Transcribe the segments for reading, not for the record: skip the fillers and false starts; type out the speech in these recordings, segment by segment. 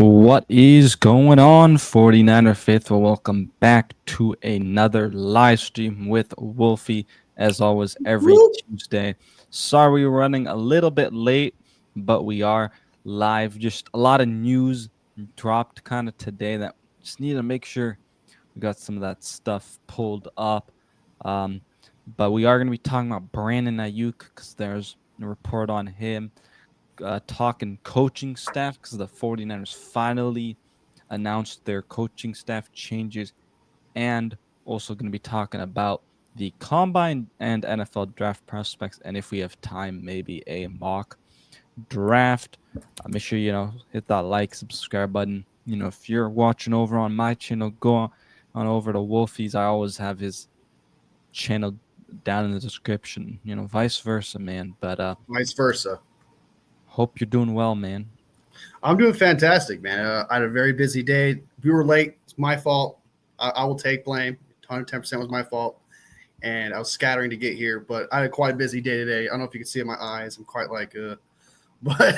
What is going on, 49er faithful? Welcome back to another live stream with Wolfie, as always, every Woo! Tuesday. Sorry we're running a little bit late, but we are live. Just a lot of news dropped kind of today that just need to make sure we got some of that stuff pulled up. Um, but we are going to be talking about Brandon Ayuk because there's a report on him talking coaching staff because the 49ers finally announced their coaching staff changes, and also going to be talking about the combine and NFL draft prospects, and if we have time, maybe a mock draft. Make sure hit that like, subscribe button. If you're watching over on my channel, go on over to Wolfie's. I always have his channel down in the description. Vice versa, man. But Vice versa. hope you're doing well, man. I'm doing fantastic, man. I had a very busy day. We were late. It's my fault. I will take blame. 110% was my fault. And I was scattering to get here, but I had quite a busy day today. I don't know if you can see in my eyes. I'm quite but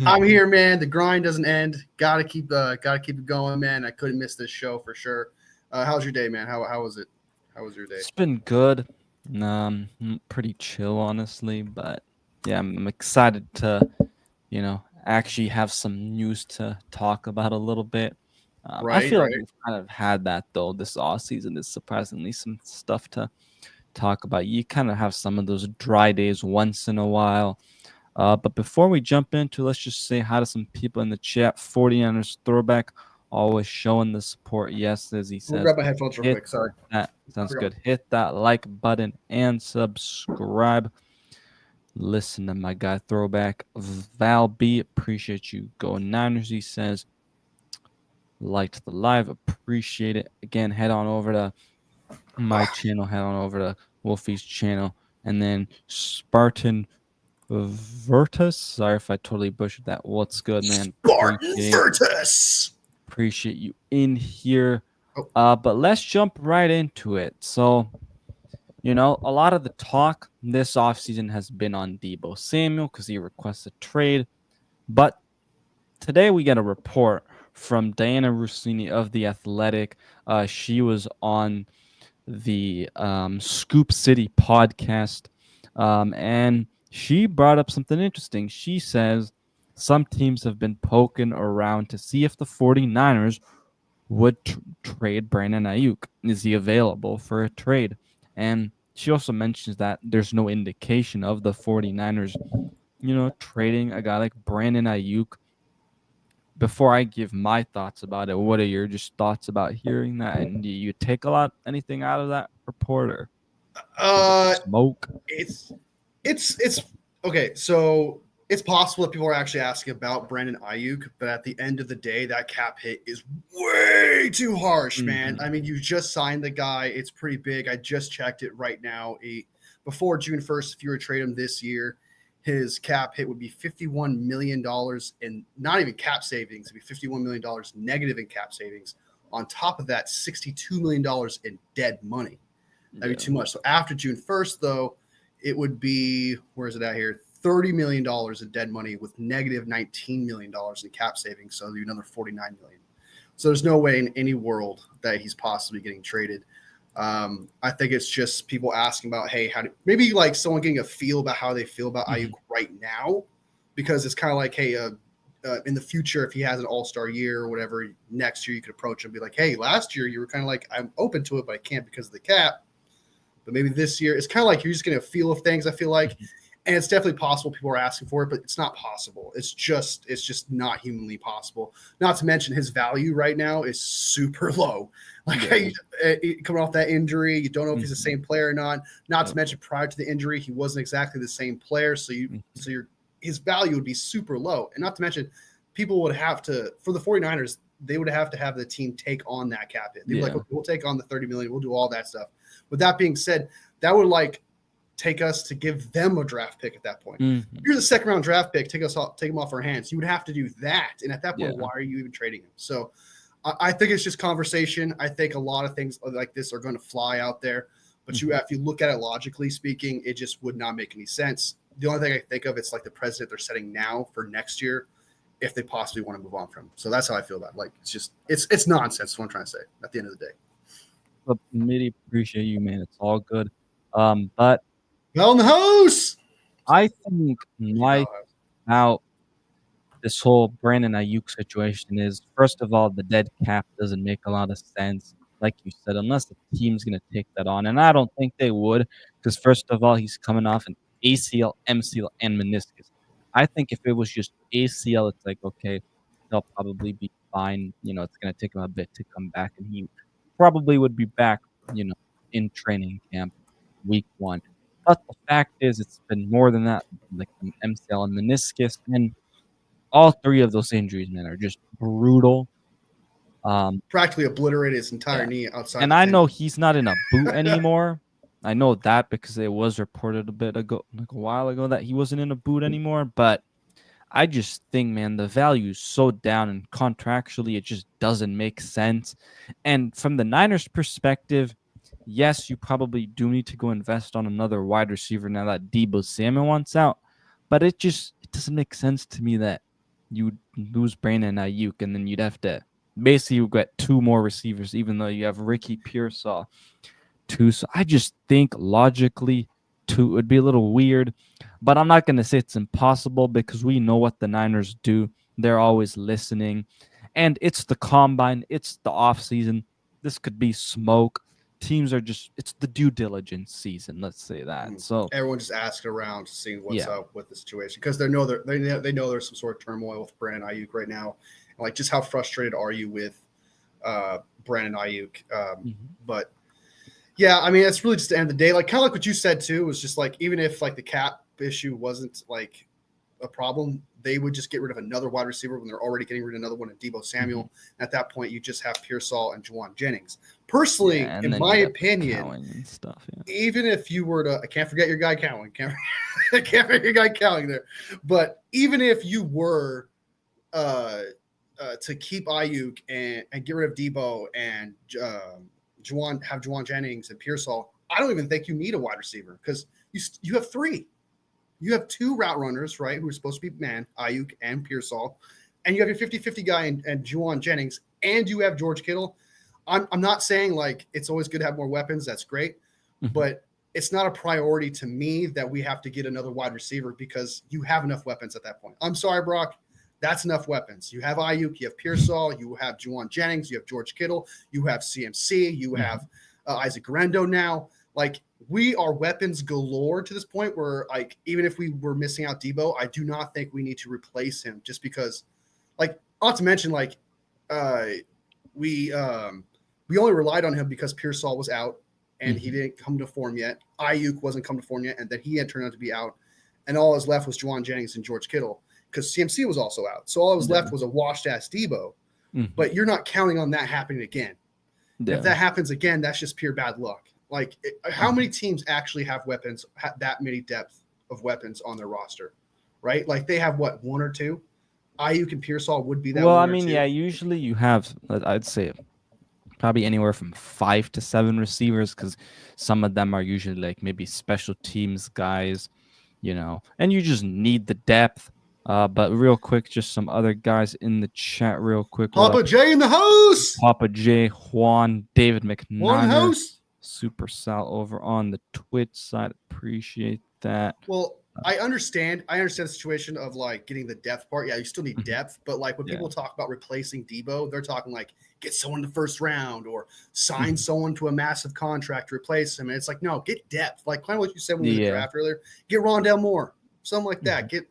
I'm here, man. The grind doesn't end. Gotta keep it going, man. I couldn't miss this show for sure. How's your day, man? How was it? How was your day? It's been good. Pretty chill, honestly. But yeah, I'm excited to, actually have some news to talk about a little bit. I Right, feel like right. we've kind of had that though this off season. There's surprisingly some stuff to talk about. You kind of have some of those dry days once in a while. But before we jump into, let's just say hi to some people in the chat. 49ers throwback, always showing the support. Yes, as he We'll says, grab my headphones real hit quick. Sorry. that. I Sounds forgot. good. Hit that like button and subscribe. Listen to my guy throwback. Val B, appreciate you. Go Niners, he says. Liked the live, appreciate it. Again, head on over to my channel, head on over to Wolfie's channel, and then Spartan Virtus. Sorry if I totally butchered that. What's good, man? Spartan Virtus. Appreciate you in here. Oh, But let's jump right into it. So, a lot of the talk this offseason has been on Debo Samuel because he requested trade. But today we get a report from Diana Rossini of The Athletic. She was on the Scoop City podcast, and she brought up something interesting. She says some teams have been poking around to see if the 49ers would trade Brandon Ayuk. Is he available for a trade? And she also mentions that there's no indication of the 49ers, trading a guy like Brandon Ayuk. Before I give my thoughts about it, what are your just thoughts about hearing that? And do you take anything out of that report, or is it uh, smoke? it's it's okay. So it's possible that people are actually asking about Brandon Ayuk, but at the end of the day, that cap hit is way too harsh, man. I Mm-hmm. mean, you just signed the guy; it's pretty big. I just checked it right now. Before June 1st, if you were to trade him this year, his cap hit would be $51 million, and not even cap savings. It'd be $51 million negative in cap savings. On top of that, $62 million in dead money. That'd be Yeah. too much. So after June 1st, though, it would be, where is it at here? $30 million in dead money with negative $19 million in cap savings. So another $49 million. So there's no way in any world that he's possibly getting traded. I think it's just people asking about, hey, maybe like someone getting a feel about how they feel about Mm-hmm. Ayuk right now, because it's kind of like, hey, in the future, if he has an all-star year or whatever, next year you could approach him and be like, hey, last year you were kind of like, I'm open to it, but I can't because of the cap. But maybe this year it's kind of like you're just getting a feel of things, I feel like. And it's definitely possible people are asking for it, but it's not possible. It's just not humanly possible. Not to mention his value right now is super low. Like coming off that injury, you don't know if he's the Mm-hmm. same player or not. Not to Yep. mention prior to the injury, he wasn't exactly the same player. So his value would be super low. And not to mention, people would have to, for the 49ers, they would have to have the team take on that cap hit. They'd be like, Yeah. okay, we'll take on the 30 million, we'll do all that stuff. With that being said, that would like take us to give them a draft pick at that point. Mm-hmm. You're the second round draft pick, take them off our hands. You would have to do that. And at that point, Yeah. why are you even trading him? So I think it's just conversation. I think a lot of things like this are going to fly out there. But if you look at it logically speaking, it just would not make any sense. The only thing I think of, it's like the president they're setting now for next year if they possibly want to move on from him. So that's how I feel about it. Like it's nonsense. Is what I'm trying to say. At the end of the day, The committee appreciate you, man. It's all good. But Bell in the house. I think You my Bell house. out this whole Brandon Ayuk situation is, first of all, the dead cap doesn't make a lot of sense. Like you said, unless the team's going to take that on. And I don't think they would, because first of all, he's coming off an ACL, MCL, and meniscus. I think if it was just ACL, it's like, okay, he'll probably be fine. It's going to take him a bit to come back, and he probably would be back, in training camp week 1. But the fact is, it's been more than that, like an MCL and meniscus, and all 3 of those injuries, man, are just brutal. Practically obliterated his entire Yeah. knee outside. And the I tendon. know he's not in a boot anymore. I know that because it was reported a bit ago, like a while ago, that he wasn't in a boot anymore. But I just think, man, the value is so down, and contractually, it just doesn't make sense. And from the Niners' perspective, yes, you probably do need to go invest on another wide receiver now that Deebo Samuel wants out. But it doesn't make sense to me that you lose Brandon Ayuk, and then you'd have to basically get 2 more receivers, even though you have Ricky Pearsall too. So I just think logically, 2 would be a little weird. But I'm not going to say it's impossible, because we know what the Niners do. They're always listening. And it's the combine, it's the offseason. This could be smoke. Teams are it's the due diligence season, let's say that. So everyone just asking around to see what's Yeah. up with the situation, because they know there's some sort of turmoil with Brandon Ayuk right now. Like, just how frustrated are you with Brandon Ayuk? But yeah, I mean, it's really just the end of the day. Like, kind of like what you said too, was just like, even if like the cap issue wasn't like a problem, they would just get rid of another wide receiver when they're already getting rid of another one in Deebo Samuel. At that point, you just have Pearsall and Juwan Jennings. Personally, and in then my you'd have opinion, Cowan and stuff. Yeah. even if you were to, I can't forget your guy Cowan. I can't forget your guy Cowan there. But even if you were to keep Ayuk and get rid of Deebo and Juwan Jennings and Pearsall, I don't even think you need a wide receiver, because you have 3. You have 2 route runners, right, who are supposed to be man, Ayuk and Pearsall, and you have your 50-50 guy and Juwan Jennings, and you have George Kittle. I'm not saying like it's always good to have more weapons. That's great. But it's not a priority to me that we have to get another wide receiver, because you have enough weapons at that point. I'm sorry, Brock. That's enough weapons. You have Ayuk, you have Pearsall, you have Juwan Jennings, you have George Kittle, you have CMC, you have Isaac Guerrero now. Like, we are weapons galore to this point where, like, even if we were missing out Deebo, I do not think we need to replace him, just because, like, not to mention, like, we only relied on him because Pearsall was out and he didn't come to form yet. Ayuk wasn't come to form yet, and then he had turned out to be out. And all that was left was Juwan Jennings and George Kittle, because CMC was also out. So all that was left was a washed-ass Deebo. But you're not counting on that happening again. If that happens again, that's just pure bad luck. Like, how many teams actually have weapons, that many depth of weapons on their roster, right? Like, they have, what, 1 or 2? Ayuk and Pearsall would be that Well, one I or mean, 2. yeah, usually you have, I'd say, probably anywhere from 5 to 7 receivers, because some of them are usually like maybe special teams guys, and you just need the depth. But real quick, just some other guys in the chat real quick. Papa J in the house! Papa J, Juan, David Juan in the McNiner, house! Super Sal over on the Twitch side. Appreciate that. Well, I understand the situation of like getting the depth part. Yeah, you still need depth, but like when people talk about replacing Deebo, they're talking like get someone in the first round or sign someone to a massive contract to replace him. And it's like, no, get depth. Like kind of what you said when we were in the draft earlier. Get Rondell Moore, something like that. Get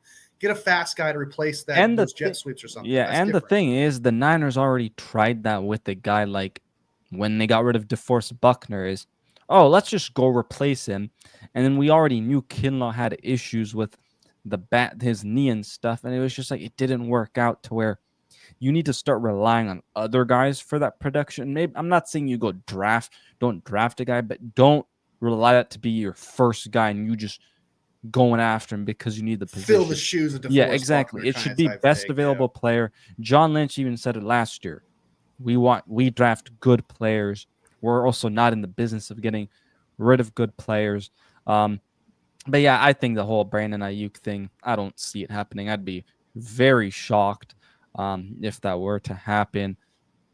a fast guy to replace that, and those jet sweeps or something. Yeah, That's and different. the thing is, the Niners already tried that with a guy like when they got rid of DeForest Buckner. Is let's just go replace him, and then we already knew Kinlaw had issues with his knee and stuff, and it was just like it didn't work out to where you need to start relying on other guys for that production. Maybe I'm not saying you don't draft a guy, but don't rely that to be your first guy and you just going after him because you need the position. Fill the shoes of DeForest Yeah, exactly. Buckner It should be best available player. John Lynch even said it last year. We draft good players. We're also not in the business of getting rid of good players. But yeah, I think the whole Brandon Ayuk thing, I don't see it happening. I'd be very shocked if that were to happen.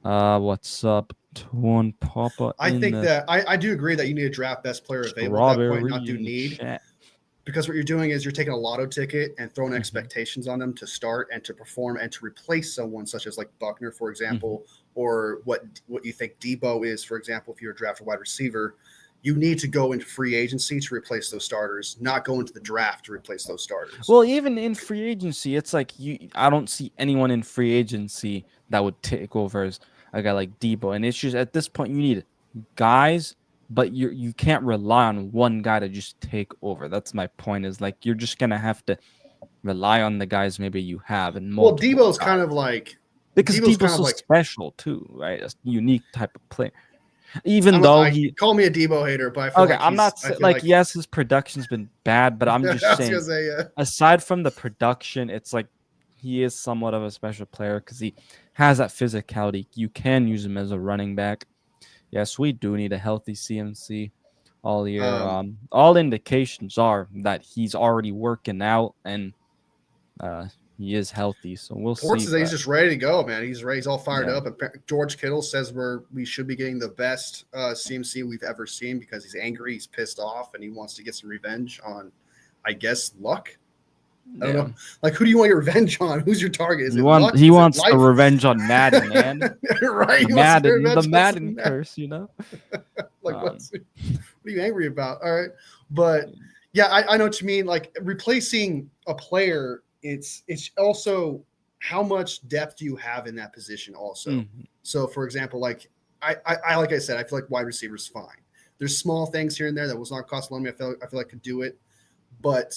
What's up, Tuan Papa I in think the that I do agree that you need to draft best player available at that point, not strawberry do in need. chat? Because what you're doing is you're taking a lotto ticket and throwing Hmm. expectations on them to start and to perform and to replace someone such as like Buckner, for Hmm. example, or what you think Debo is, for example, if you're a draft wide receiver. You need to go into free agency to replace those starters, not go into the draft to replace those starters. Well, even in free agency, it's like I don't see anyone in free agency that would take over as a guy like Debo. And it's just at this point you need guys, but you can't rely on one guy to just take over. That's my point. Is like you're just gonna have to rely on the guys maybe you have and Well, multiple guys because Debo's kind Debo's of so like special too, right? A unique type of player. Even I'm though I he call me a Debo hater, but okay, I'm not I feel like like yes, his production's been bad, but I'm I just was gonna saying say aside from the production, it's like he is somewhat of a special player because he has that physicality. You can use him as a running back. Yes, we do need a healthy CMC all year. um, All indications are that he's already working out and uh, he is healthy. So we'll Ports see. says he's But just ready to go, man. He's ready. He's all fired yeah, up. And George Kittle says we should be getting the best CMC we've ever seen because he's angry, he's pissed off, and he wants to get some revenge on, I guess, Luck. I don't yeah. know. Like, who do you want your revenge on? Who's your target? Is He it want Luck? he Is it wants the life? revenge on Madden, man. Right? He wants to get Madden, the revenge on Madden some curse, you know. like Um, what are you angry about? All right, but yeah, I know what you mean. Like replacing a player, it's also how much depth do you have in that position also. mhm. So for example, like I like I said, I feel like wide receivers fine. There's small things here and there that was not cost money. I feel like could do it, but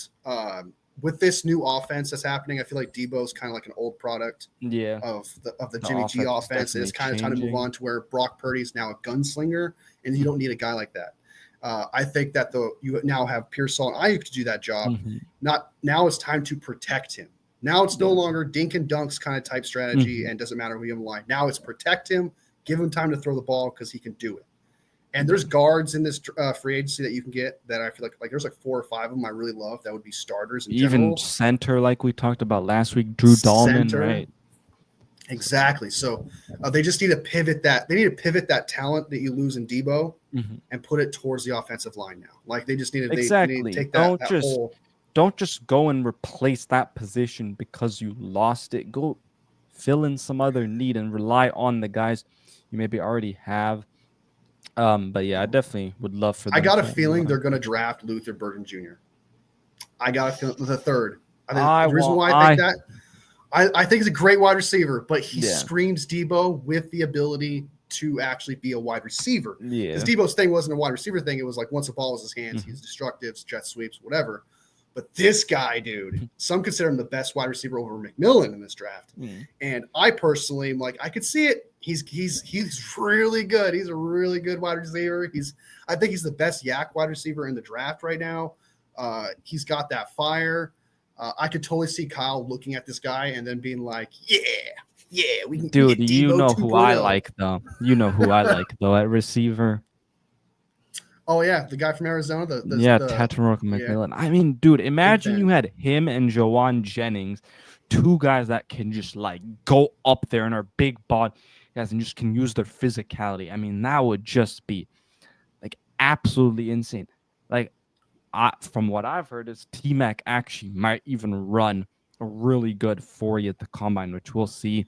with this new offense that's happening, I feel like Debo's kind of like an old product Yeah, of the the Jimmy G offense is offense, and it's definitely kind of time to move changing. on to where Brock Purdy's now a gunslinger, and you don't need a guy like that. I think that though you now have Pearsall and Ayuk to do that job. Hmm. Not now it's time to protect him. Now it's no Yeah. longer dink and dunks kind of type strategy, Hmm. and doesn't matter who you have in line. Now it's protect him, give him time to throw the ball because he can do it. And Yeah. there's guards in this free agency that you can get that I feel like there's like 4 or 5 of them I really love that would be starters in Even general. center, like we talked about last week, Drew Dahlman, Center, right? So, exactly. So they just need to pivot that. They need to pivot that talent that you lose in Debo mhm. and put it towards the offensive line now. Like they just need to they need to Exactly. take that whole. Don't just go and replace that position because you lost it. Go fill in some other need and rely on the guys you maybe already have. But yeah, I definitely would love for I them got a to move feeling on. they're going to draft Luther Burden Jr. I got a feeling the third. I think I the reason want why I think I that I think he's a great wide receiver, but he Yeah. screams Debo with the ability to actually be a wide receiver. Because Yeah. Debo's thing wasn't a wide receiver thing. It was like once the ball was in his hands, Mhm. he's destructive, jet sweeps, whatever. But this guy, dude, some consider him the best wide receiver over McMillan in this draft. Mm. And I personally am like, I could see it. He's really good. He's a really good wide receiver. I think he's the best yak wide receiver in the draft right now. He's got that fire. I could totally see Kyle looking at this guy and then being like, yeah, we Dude, get you Debo know who I 2.0. like though. You know who I like though at receiver. Oh yeah, the guy from Arizona, Yeah, the Tetrarch yeah, McMillan. I mean, dude, big imagine you fan. had him and Jawan Jennings, two guys that can just like go up there and are big body guys and just can use their physicality. I mean, that would just be like absolutely insane. Like, from what I've heard, is T Mac actually might even run a really good 40 at the combine, which we'll see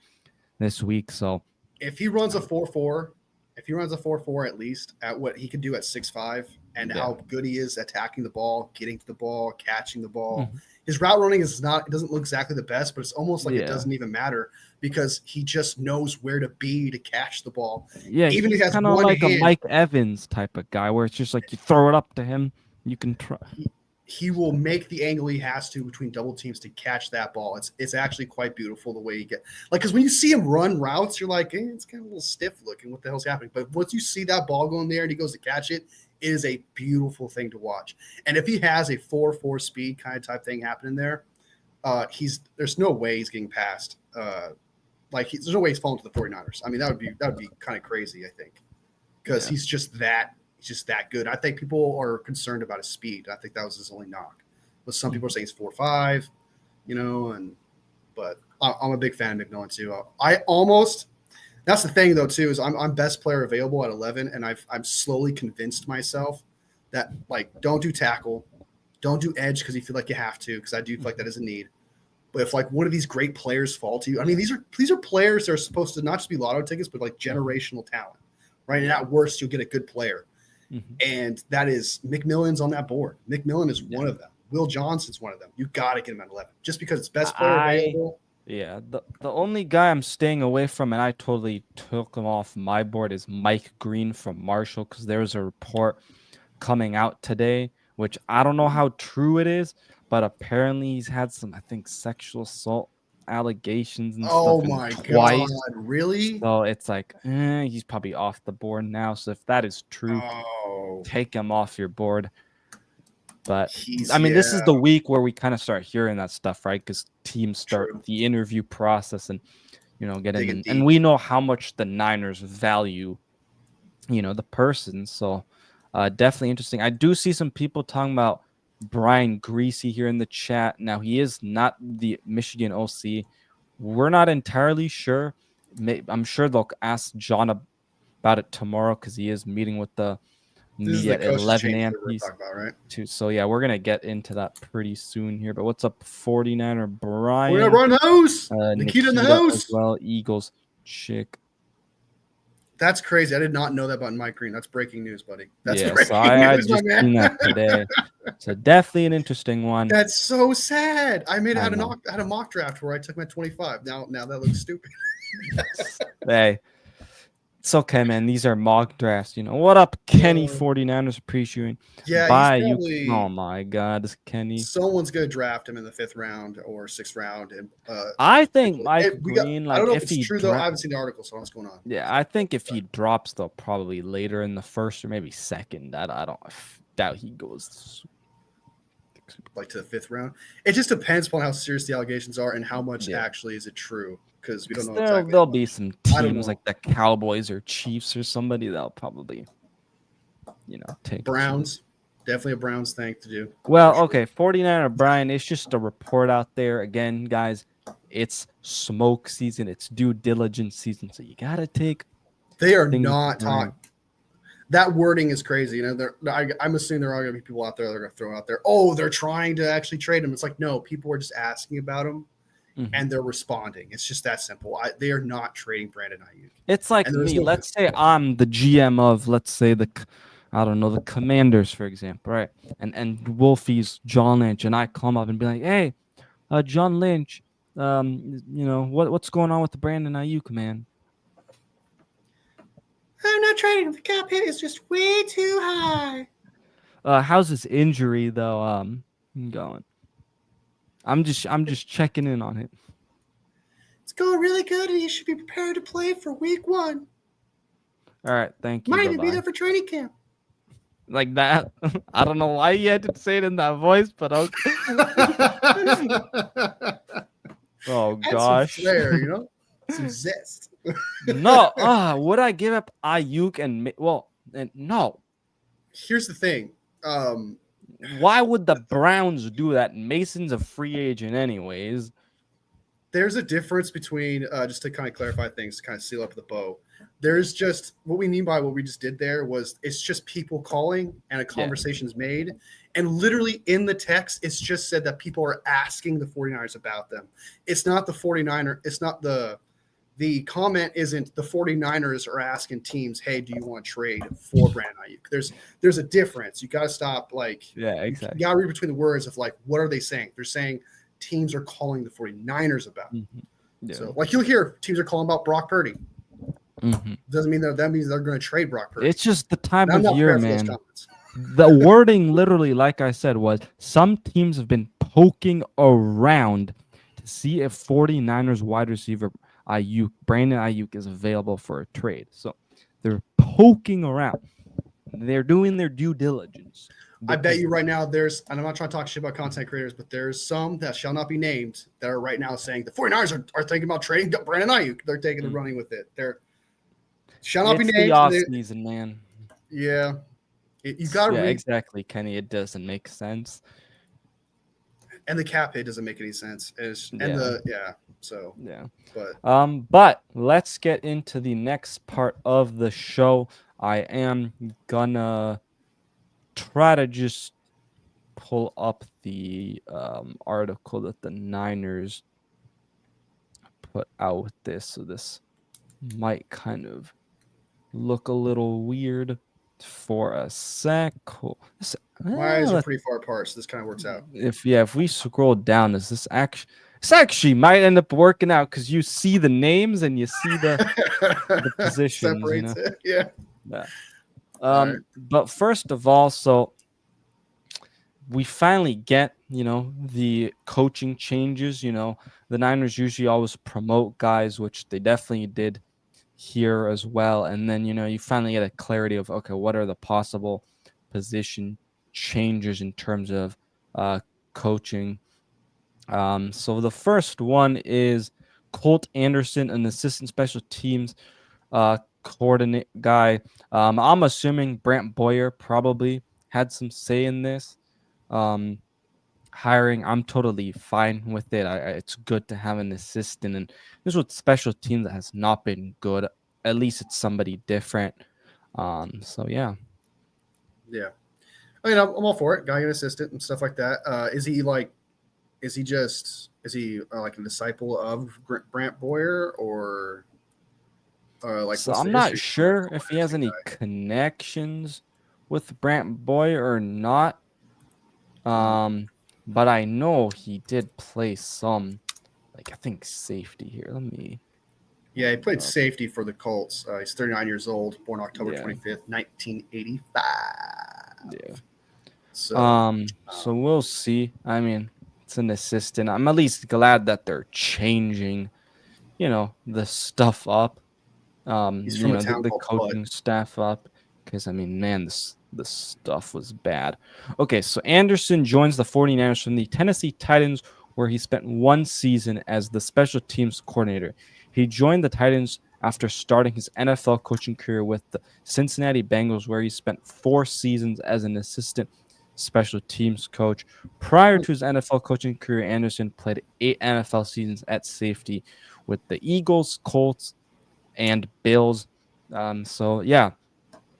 this week. So, If he runs a 4.4, if he runs a 4.4 at least at what he can do at 6'5", and yeah. how good he is attacking the ball, getting to the ball, catching the ball. Mhm. His route running is not, it doesn't look exactly the best, but it's almost like it Yeah. doesn't even matter because he just knows where to be to catch the ball. Yeah, Even if he's he has kind of one like a hand, Mike Evans type of guy where it's just like you throw it up to him, you can try. he will make the angle he has to between double teams to catch that ball. It's actually quite beautiful the way he get like because when you see him run routes, you're like, it's kind of a little stiff looking. What the hell's happening? But once you see that ball going there and he goes to catch it, it is a beautiful thing to watch. And if he has a 4.4 speed kind of type thing happening there, there's no way he's getting past. There's no way he's falling to the 49ers. I mean, that would be kind of crazy, I think, because Yeah. he's just that good. I think people are concerned about his speed. I think that was his only knock. But some people are saying he's 4.5, and But I'm a big fan of McMillan too. I almost that's the thing though too is I'm best player available at 11, and I'm slowly convinced myself that like don't do tackle, don't do edge because you feel like you have to because I do feel like that is a need. But if like one of these great players fall to you, I mean these are players that are supposed to not just be lotto tickets but like generational talent, right? And at worst you'll get a good player, and that is McMillan's on that board. McMillan is one of them. Will Johnson's one of them. You got to get him at 11 just because it's best player available. Yeah, the only guy I'm staying away from, and I totally took him off my board, is Mike Green from Marshall, because there was a report coming out today, which I don't know how true it is, but apparently he's had some, I think, sexual assault allegations and Oh stuff, and my twice. God, really? So it's like, he's probably off the board now. So if that is true, take him off your board. But I mean, this is the week where we kind of start hearing that stuff, right? Because teams start the interview process and, getting in. And we know how much the Niners value, the person. So definitely interesting. I do see some people talking about Brian Greasy here in the chat. Now, he is not the Michigan OC. We're not entirely sure. I'm sure they'll ask John about it tomorrow because he is meeting with the media at 11 a.m. Right? So yeah, we're gonna get into that pretty soon here. But what's up, 49er Brian? Oh, yeah, house. Nikita in the house as well. Eagles chick. That's crazy. I did not know that about Mike Green. That's breaking news, buddy. That's breaking news, I just seen that today. So definitely an interesting one. That's so sad. I had a mock draft where I took my 25. Now that looks stupid. Hey. It's okay, man. These are mock drafts. What up, Kenny? 49ers appreciating. Yeah, bye. Oh my God, this Kenny. Someone's gonna draft him in the 5th round or 6th round, and I think Mike Green. I don't know if it's true though. I haven't seen the article, so what's going on? Yeah, I think if he drops, though, probably later in the 1st or maybe 2nd. I doubt he goes like to the 5th round. It just depends upon how serious the allegations are and how much actually is it true. Because we don't know exactly. There'll be some teams like the Cowboys or Chiefs or somebody that'll probably, take Browns. Definitely a Browns thing to do. Well, okay, 49er Brian, it's just a report out there. Again, guys, it's smoke season. It's due diligence season. So you got to take. They are not talking. That wording is crazy. I'm assuming there are going to be people out there that are going to throw out there, oh, they're trying to actually trade him. It's like, no, people are just asking about him. And they're responding. It's just that simple. They are not trading Brandon Ayuk. It's like me. Let's say I'm the GM of, let's say, the Commanders, for example, right? And Wolfie's John Lynch, and I come up and be like, hey, John Lynch, what's going on with the Brandon Ayuk, man? I'm not trading. The cap hit is just way too high. How's this injury though? Going? I'm just checking in on it. It's going really good, and you should be prepared to play for week 1. All right, thank you. Might even be there for training camp. Like that. I don't know why you had to say it in that voice, but okay. Oh gosh. Some flair, some zest. No, would I give up Ayuk and no. Here's the thing. Why would the Browns do that? Mason's a free agent anyways. There's a difference between, just to kind of clarify things, to kind of seal up the bow. There's just, what we mean by what we just did there was it's just people calling and a conversation's made. And literally in the text, it's just said that people are asking the 49ers about them. It's not the 49er. It's not the comment isn't the 49ers are asking teams, hey, do you want to trade for Brandon Ayuk? There's a difference. You got to stop, exactly. You got to read between the words of, what are they saying? They're saying teams are calling the 49ers about. Yeah. So, you'll hear teams are calling about Brock Purdy. Doesn't mean that means they're going to trade Brock Purdy. It's just the time of year, man. The wording literally, like I said, was some teams have been poking around to see if 49ers wide receiver Brandon Ayuk is available for a trade. So they're poking around. They're doing their due diligence. I bet you right now and I'm not trying to talk shit about content creators, but there's some that shall not be named that are right now saying the 49ers are thinking about trading Brandon Ayuk. They're taking the running with it. Shall not be named. It's the off season, man. Yeah. You got to read. Exactly, Kenny. It doesn't make sense. And the cap hit doesn't make any sense. Yeah, So, yeah. but But let's get into the next part of the show. I am gonna try to just pull up the article that the Niners put out with this. So this might kind of look a little weird for a sec. my eyes are Let's, pretty far apart, so this kind of works out. if we scroll down, is this actually might end up working out because you see the names and you see the positions, you Separates know. it. Yeah. Yeah. All right. But first of all, so we finally get, the coaching changes. The Niners usually always promote guys, which they definitely did here as well. And then, you finally get a clarity of, okay, what are the possible position changes in terms of coaching. So the first one is Colt Anderson, an assistant special teams coordinate guy. I'm assuming Brant Boyer probably had some say in this. Um, Hiring, I'm totally fine with it. It's good to have an assistant, and this with special teams that has not been good. At least it's somebody different. So yeah. Yeah. I mean, I'm all for it. Guy and assistant and stuff like that. Is he like a disciple of Brant Boyer or like So what's the I'm not history from sure Colt if he has Anderson any guy? connections with Brant Boy or not. Mhm. Um, but I know he did play some, like I think safety here. Let me Yeah, he pull it played up. safety for the Colts. He's 39 years old, born October Yeah, 25th, 1985. yeah. So, So um, we'll see. I mean, it's an assistant. I'm at least glad that they're changing, the stuff up. he's from a The, town the called Butt. coaching staff up. Because I mean, man, this stuff was bad. Okay, so Anderson joins the 49ers from the Tennessee Titans, where he spent one season as the special teams coordinator. He joined the Titans after starting his NFL coaching career with the Cincinnati Bengals, where he spent 4 seasons as an assistant special teams coach. Prior to his NFL coaching career, Anderson played 8 NFL seasons at safety with the Eagles, Colts, and Bills. So yeah,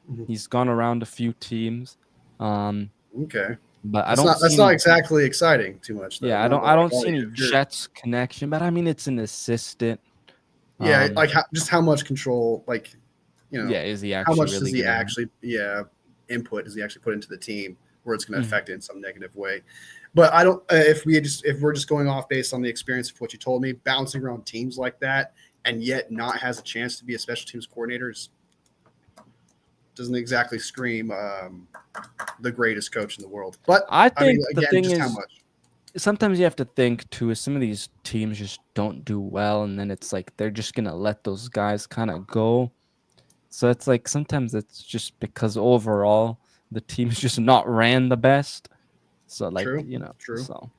Mhm. he's gone around a few teams. Um, Okay, but I that's don't not see that's not any. exactly exciting too much though. Yeah, I Not don't. gonna I don't call see you. any If you're, Jets connection. But I mean, it's an assistant. yeah, Um, like just how much control, like yeah, is he how actually much does really he gonna? actually, input does he actually put into the team where it's going to Mhm. affect it in some negative way? But I don't. If we're just going off based on the experience of what you told me, bouncing around teams like that, and yet not has a chance to be a special teams coordinator doesn't exactly scream the greatest coach in the world. But I I mean, think the again, thing just how is, much? sometimes you have to think too. Is some of these teams just don't do well, and then it's like they're just gonna let those guys kind of go. So it's like sometimes it's just because overall the team's just not ran the best. So like True, true. so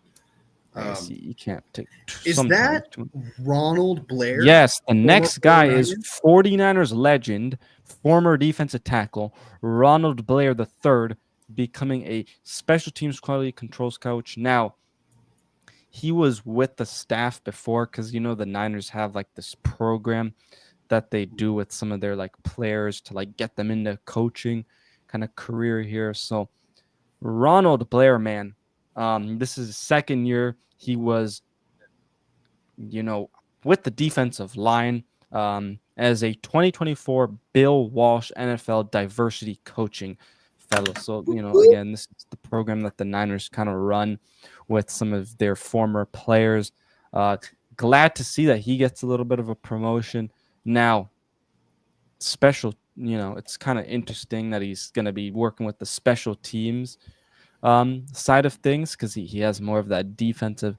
I guess Um, you can't take is sometimes that too. Ronald Blair, Yes, the former next guy is 49er? 49ers legend, former defensive tackle, Ronald Blair III, becoming a special teams quality controls coach. Now, he was with the staff before because the Niners have like this program that they do with some of their like players to like get them into coaching kind of career here. So Ronald Blair, man, this is his second year. He was you know, with the defensive line as a 2024 Bill Walsh NFL Diversity Coaching Fellow. So, again, this is the program that the Niners kind of run with some of their former players. Uh, Glad to see that he gets a little bit of a promotion. Now, it's kind of interesting that he's going to be working with the special teams side of things because he has more of that defensive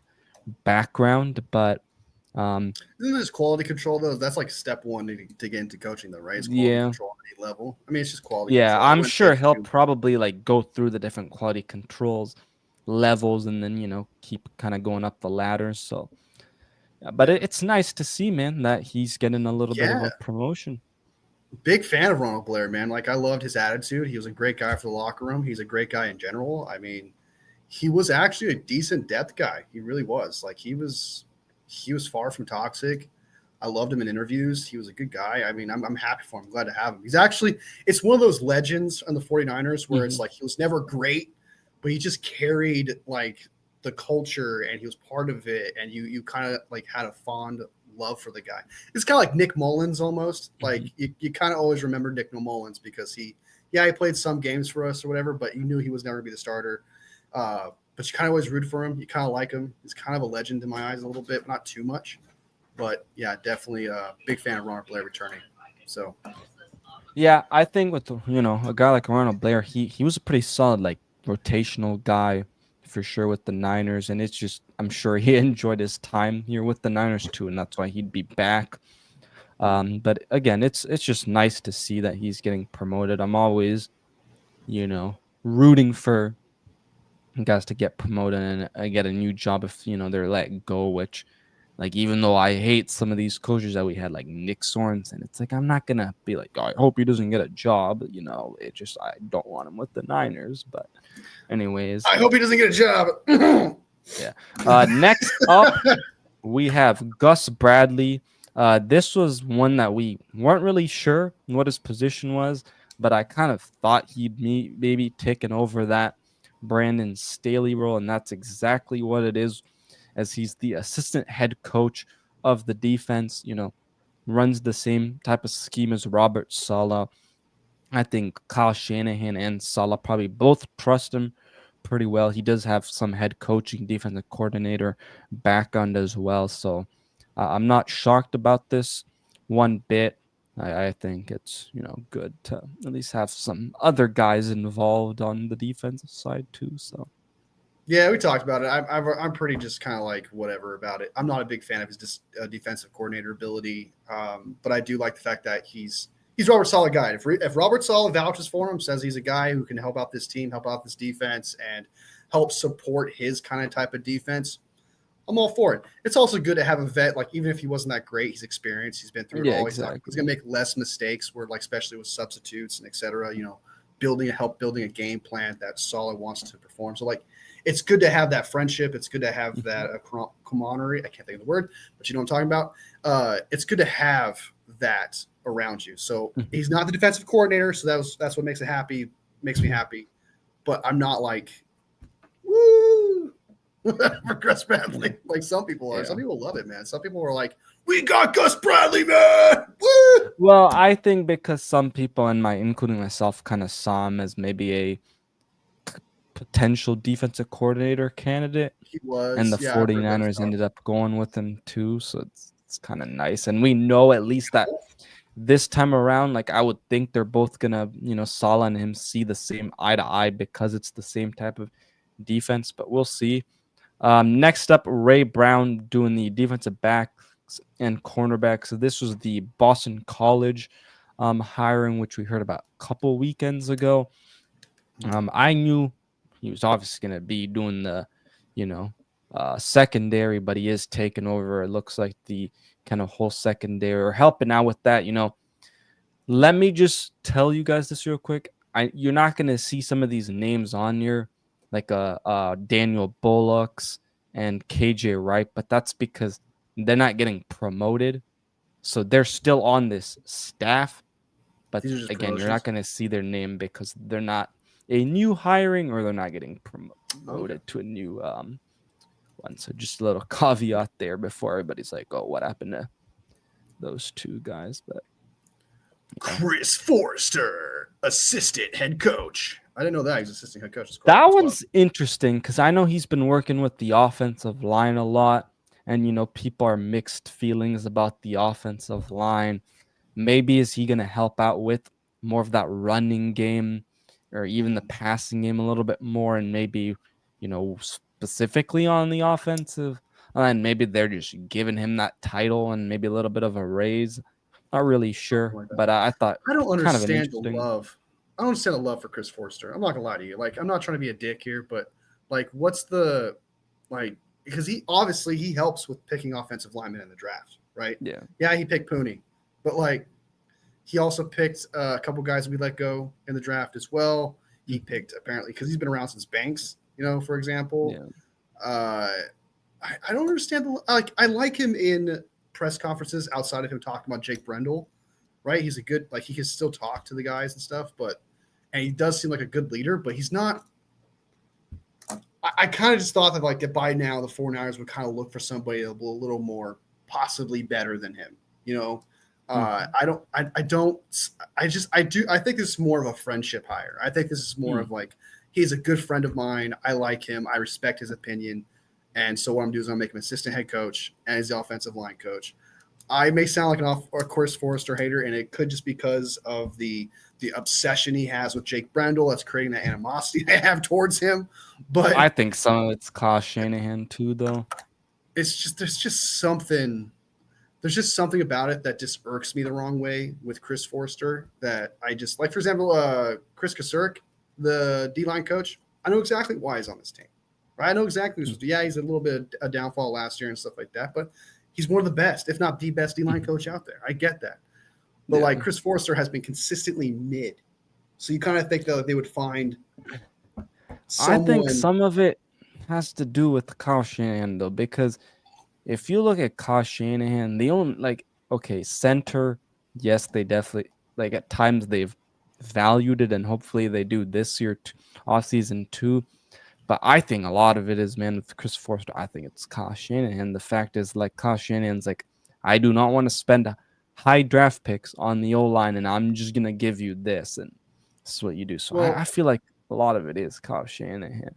background, but um, Isn't this quality control though? That's like step one to get into coaching though, right? It's quality yeah, control at any level. I mean, it's just quality yeah, control. I I'm wouldn't say sure it's he'll too much. probably like go through the different quality controls levels and then keep kind of going up the ladder. So, yeah, but Yeah. it's nice to see, man, that he's getting a little bit of Yeah. a promotion. Big fan of Ronald Blair, man. Like I loved his attitude. He was a great guy for the locker room. He's a great guy in general. I mean, he was actually a decent depth guy. He really was. Like he was far from toxic. I loved him in interviews. He was a good guy. I mean, I'm happy for him. I'm glad to have him. He's actually, it's one of those legends on the 49ers where Hmm. it's like he was never great, but he just carried like the culture and he was part of it. And you kind of like had a fond love for the guy. It's kind of like Nick Mullins almost. Like Hmm. you kind of always remember Nick Mullins because he played some games for us or whatever, but you knew he was never going to be the starter. But you kind of always root for him. You kind of like him. He's kind of a legend in my eyes a little bit, but not too much. But yeah, definitely a big fan of Ronald Blair returning. So Yeah, I think with a guy like Ronald Blair, he was a pretty solid like rotational guy for sure with the Niners, and it's just I'm sure he enjoyed his time here with the Niners too, and that's why he'd be back. But again, it's just nice to see that he's getting promoted. I'm always rooting for guys to get promoted and get a new job if they're let go. Which, like, even though I hate some of these coaches that we had, like Nick Sorensen, it's like I'm not gonna be like, oh, I hope he doesn't get a job. It just I don't want him with the Niners. But anyways, I hope he doesn't get a job. yeah. Next up, we have Gus Bradley. This was one that we weren't really sure what his position was, but I kind of thought he'd maybe taken over that Brandon Staley role, and that's exactly what it is, as he's the assistant head coach of the defense. Runs the same type of scheme as Robert Saleh. I think Kyle Shanahan and Saleh probably both trust him pretty well. He does have some head coaching, defensive coordinator background as well. So I'm not shocked about this one bit. I think it's good to at least have some other guys involved on the defensive side too. So Yeah, we talked about it. I'm pretty just kind of like whatever about it. I'm not a big fan of his defensive coordinator ability, but I do like the fact that he's Robert Saleh guy. If Robert Saleh vouches for him, says he's a guy who can help out this team, help out this defense, and help support his kind of type of defense, I'm all for it. It's also good to have a vet, like even if he wasn't that great, he's experienced, he's been through it yeah, all. He's exactly. gonna make less mistakes where like especially with substitutes and et cetera, building a game plan that Solid wants to perform. So like it's good to have that friendship. It's good to have Mhm. that camaraderie. I can't think of the word, but you know what I'm talking about. It's good to have that around you. So Mhm. he's not the defensive coordinator, so that's what makes me happy. But I'm not like woo for Gus Yeah. Bradley. Like some people are. Some Yeah. people love it, man. Some people are like, "We got Gus Bradley, man!" Woo! Well, I think because some people, including myself, kind of saw him as maybe a potential defensive coordinator candidate, He and the was. Yeah, I've heard those 49ers ended talks. up going with him too. So it's kind of nice. And we know at least that this time around, like I would think they're both gonna, Salah and him see the same eye to eye because it's the same type of defense. But we'll see. Next up, Ray Brown doing the defensive backs and cornerbacks. So this was the Boston College hiring, which we heard about a couple weekends ago. I knew he was obviously going to be doing the, you know, secondary, but he is taking over. It looks like the kind of whole secondary or helping out with that. Let me just tell you guys this real quick. You're not going to see some of these names on here, like Daniel Bullocks and KJ Wright, but that's because they're not getting promoted, so they're still on this staff. But These are just again, you're not promotions. going to see their name because they're not a new hiring or they're not getting Okay. promoted to a new one. So just a little caveat there before everybody's like, "Oh, what happened to those two guys?" But yeah, Chris Forrester, assistant head coach. I didn't know that he's assistant head coach. that That's wild. one's interesting because I know he's been working with the offensive line a lot, and people are mixed feelings about the offensive line. Maybe is he going to help out with more of that running game or even the passing game a little bit more, and maybe specifically on the offensive line, maybe they're just giving him that title and maybe a little bit of a raise. Not really Something sure, like that. but I thought I don't kind of an understand the interesting. love. I don't understand the love for Chris Forrester. I'm not gonna lie to you. Like, I'm not trying to be a dick here, but like, what's the like? Because he helps with picking offensive linemen in the draft, right? Yeah. Yeah, he picked Pooney, but like, he also picked a couple guys we let go in the draft as well. He Mhm. picked apparently because he's been around since Banks. for example. Yeah. I don't understand I like him in press conferences outside of him talking about Jake Brendel, right? He's a good he can still talk to the guys and stuff, and he does seem like a good leader, but he's not. I kind of just thought that by now the 49ers would kind of look for somebody a little more possibly better than him. I think this is more of a friendship hire. I think this is more of he's a good friend of mine. I like him. I respect his opinion. And so what I'm doing is I'm make him assistant head coach and he's the offensive line coach. I may sound like a Chris Forrester hater, and it could just because of the obsession he has with Jake Brendel that's creating that animosity I have towards him. But I think some of it's Kyle Shanahan too, though. There's just something about it that just irks me the wrong way with Chris Forrester that I just for example, Chris Kasurek, the D-line coach. I know exactly why he's on this team. Right? I know exactly he's a little bit a downfall last year and stuff like that, but he's one of the best, if not the best D-line coach out there. I get that. But Chris Forrester has been consistently mid. So you kind of think that they would find someone. I think some of it has to do with Kyle Shanahan, though, because if you look at Kyle Shanahan, they only center. Yes, they definitely at times they've valued it, and hopefully they do this year off season too. But I think a lot of it is, man, with Chris Forrester. I think it's Kyle Shanahan. The fact is, Kyle Shanahan's I do not want to spend high draft picks on the O-line, and I'm just gonna give you this, and this is what you do. So I feel like a lot of it is Kyle Shanahan.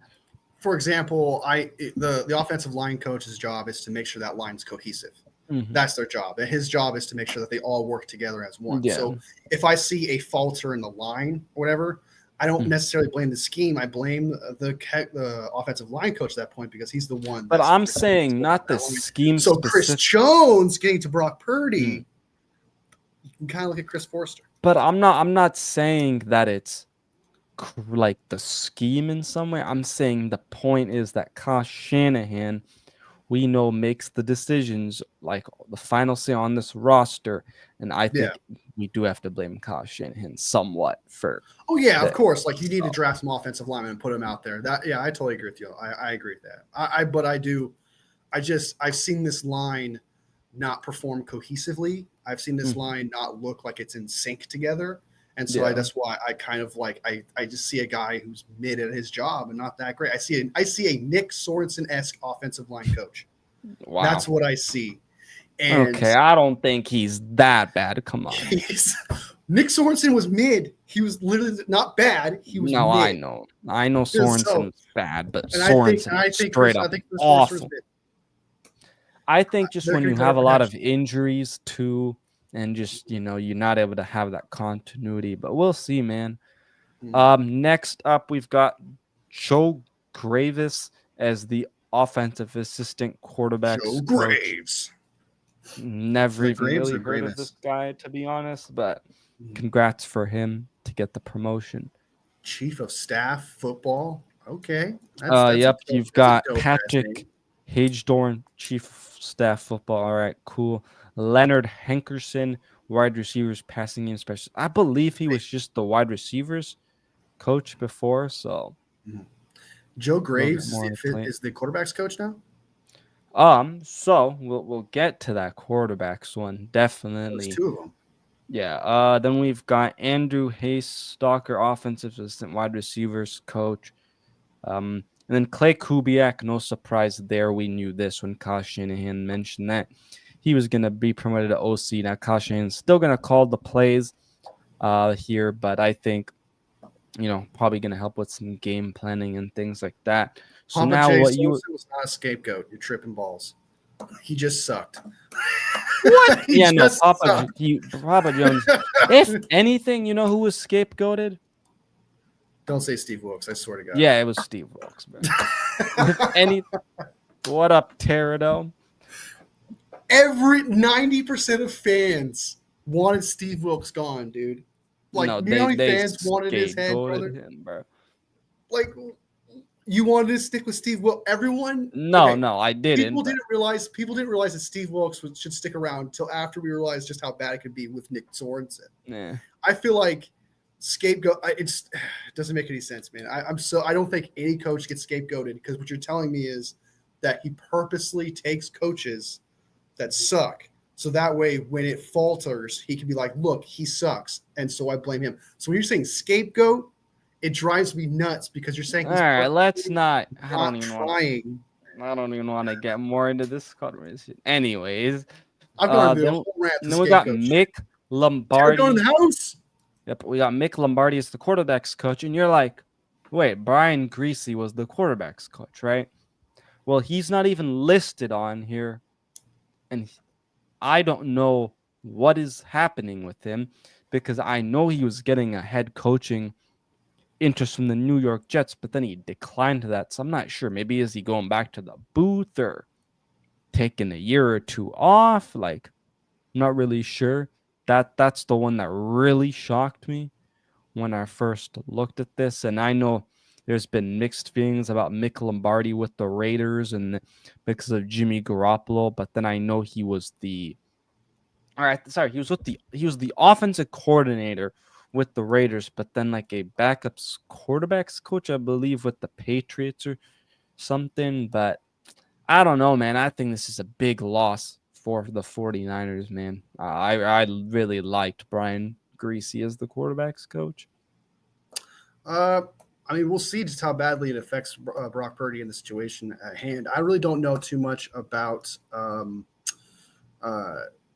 For example, the offensive line coach's job is to make sure that line's cohesive. Mm-hmm. That's their job. And his job is to make sure that they all work together as one. Yeah. So if I see a falter in the line or whatever, I don't necessarily blame the scheme. I blame the offensive line coach at that point because he's the one. But I'm saying not the scheme. So Chris Jones getting to Brock Purdy, you can kind of look at Chris Forrester. But I'm not saying that it's the scheme in some way. I'm saying the point is that Kyle Shanahan, we know, makes the decisions, the final say on this roster, and I think we do have to blame Kyle Shanahan somewhat for. Oh yeah, of course. You need to draft some offensive linemen and put them out there. I totally agree with you. I agree with that. I've seen this line not perform cohesively. I've seen this line not look like it's in sync together. And so that's why I kind of I just see a guy who's mid at his job and not that great. I see a Nick Sorensen-esque offensive line coach. Wow. That's what I see. And okay, I don't think he's that bad. Come on. Nick Sorensen was mid. He was literally not bad. He was mid. I know Sorensen was bad, but Sorensen was straight up awful. I think just when you have a lot of injuries too, and just, you're not able to have that continuity. But we'll see, man. Next up, we've got Joe Graves as the offensive assistant quarterback. Joe Graves. Never even really heard of this guy, to be honest. But congrats for him to get the promotion. Chief of staff football. Okay. Yep. You've got Patrick Hagedorn, chief of staff football. All right, cool. Leonard Hankerson, wide receivers passing game specialist. I believe he was just the wide receivers coach before. So Joe Graves is the quarterback's coach now. So we'll get to that quarterbacks one definitely. There's two of them. Yeah. Then we've got Andrew Haystocker, offensive assistant, wide receivers coach. And then Clay Kubiak. No surprise there. We knew this when Kyle Shanahan mentioned that he was going to be promoted to OC. Now, Kyle Shanahan's still going to call the plays here, but I think, probably going to help with some game planning and things like that. So Papa now J. what was not a scapegoat. You're tripping balls. He just sucked. What? Papa Jones. If anything, you know who was scapegoated? Don't say Steve Wilkes. I swear to God. Yeah, it was Steve Wilkes, man. What up, Pterodome? Every 90% of fans wanted Steve Wilkes gone, dude. Fans wanted his head, brother. Him, bro. You wanted to stick with Steve Wilkes. Everyone. No, I didn't. People didn't realize that Steve Wilkes should stick around until after we realized just how bad it could be with Nick Sorensen. Yeah. I feel like scapegoat. It doesn't make any sense, man. I don't think any coach gets scapegoated because what you're telling me is that he purposely takes coaches that suck. So that way, when it falters, he can be like, look, he sucks. And so I blame him. So when you're saying scapegoat, it drives me nuts because you're saying All he's right, let's purposely not. not trying. I don't even want to get more into this conversation. Anyways, I've gone through a then whole rant to we got scapegoat shit. Mick They're going to Lombardi. the house. Yep, we got Mick Lombardi as the quarterbacks coach, and you're like, wait, Brian Greasy was the quarterbacks coach, right? Well, he's not even listed on here, and I don't know what is happening with him because I know he was getting a head coaching interest from the New York Jets, but then he declined that. So I'm not sure. Maybe is he going back to the booth or taking a year or two off? Like, I'm not really sure. That's the one that really shocked me when I first looked at this. And I know there's been mixed feelings about Mick Lombardi with the Raiders and because of Jimmy Garoppolo, but then I know he was the all right, sorry, he was the offensive coordinator with the Raiders, but then like a backups quarterbacks coach, I believe, with the Patriots or something. But I don't know, man. I think this is a big loss for the 49ers, man. I really liked Brian Greasy as the quarterbacks coach. Uh, I mean, we'll see just how badly it affects Brock Purdy in the situation at hand. I really don't know too much about uh,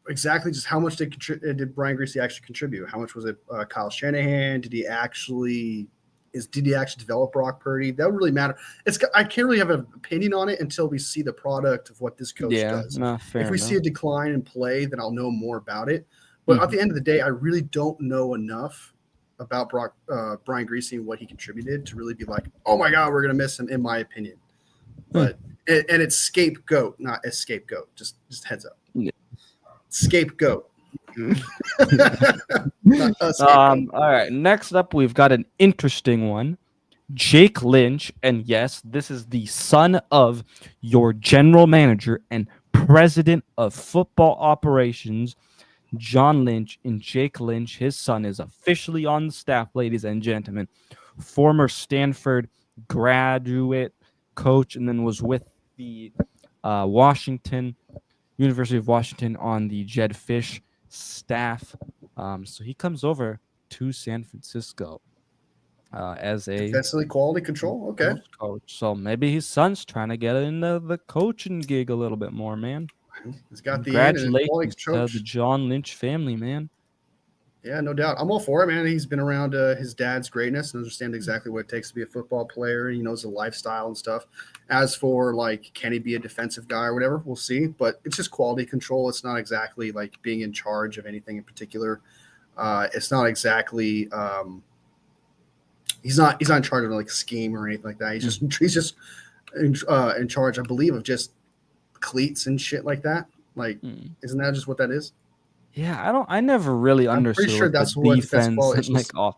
exactly just how much did Brian Greasy actually contribute? How much was it Kyle Shanahan? Did he actually develop Brock Purdy? That would really matter. I can't really have an opinion on it until we see the product of what this coach Yeah, does. no, If fair we see a enough. decline in play, then I'll know more about it. But at the end of the day, I really don't know enough about Brian Greasy and what he contributed to really be like, oh my God, we're gonna miss him, in my opinion. Hmm. But and it's scapegoat, not a scapegoat. Just heads up, Yeah. scapegoat, not a scapegoat. All right. Next up, we've got an interesting one. Jake Lynch, and yes, this is the son of your general manager and president of football operations, John Lynch. And Jake Lynch, his son, is officially on the staff, ladies and gentlemen. Former Stanford graduate coach, and then was with the University of Washington on the Jed Fish staff. So he comes over to San Francisco as a Defensively quality control. Okay, coach. So maybe his son's trying to get into the coaching gig a little bit more, man. he's got the in and quality Congratulations to the coach. John Lynch family, man. Yeah, no doubt. I'm all for it, man. He's been around his dad's greatness and understands exactly what it takes to be a football player. He knows the lifestyle and stuff. As for like, can he be a defensive guy or whatever? We'll see. But it's just quality control. It's not exactly like being in charge of anything in particular. It's not exactly. He's not in charge of like a scheme or anything like that. He's just in charge, I believe, of just cleats and shit like that. Like, isn't that just what that is? Yeah, I never really I'm pretty understood sure like the that's what defensive defense ball and is. like off.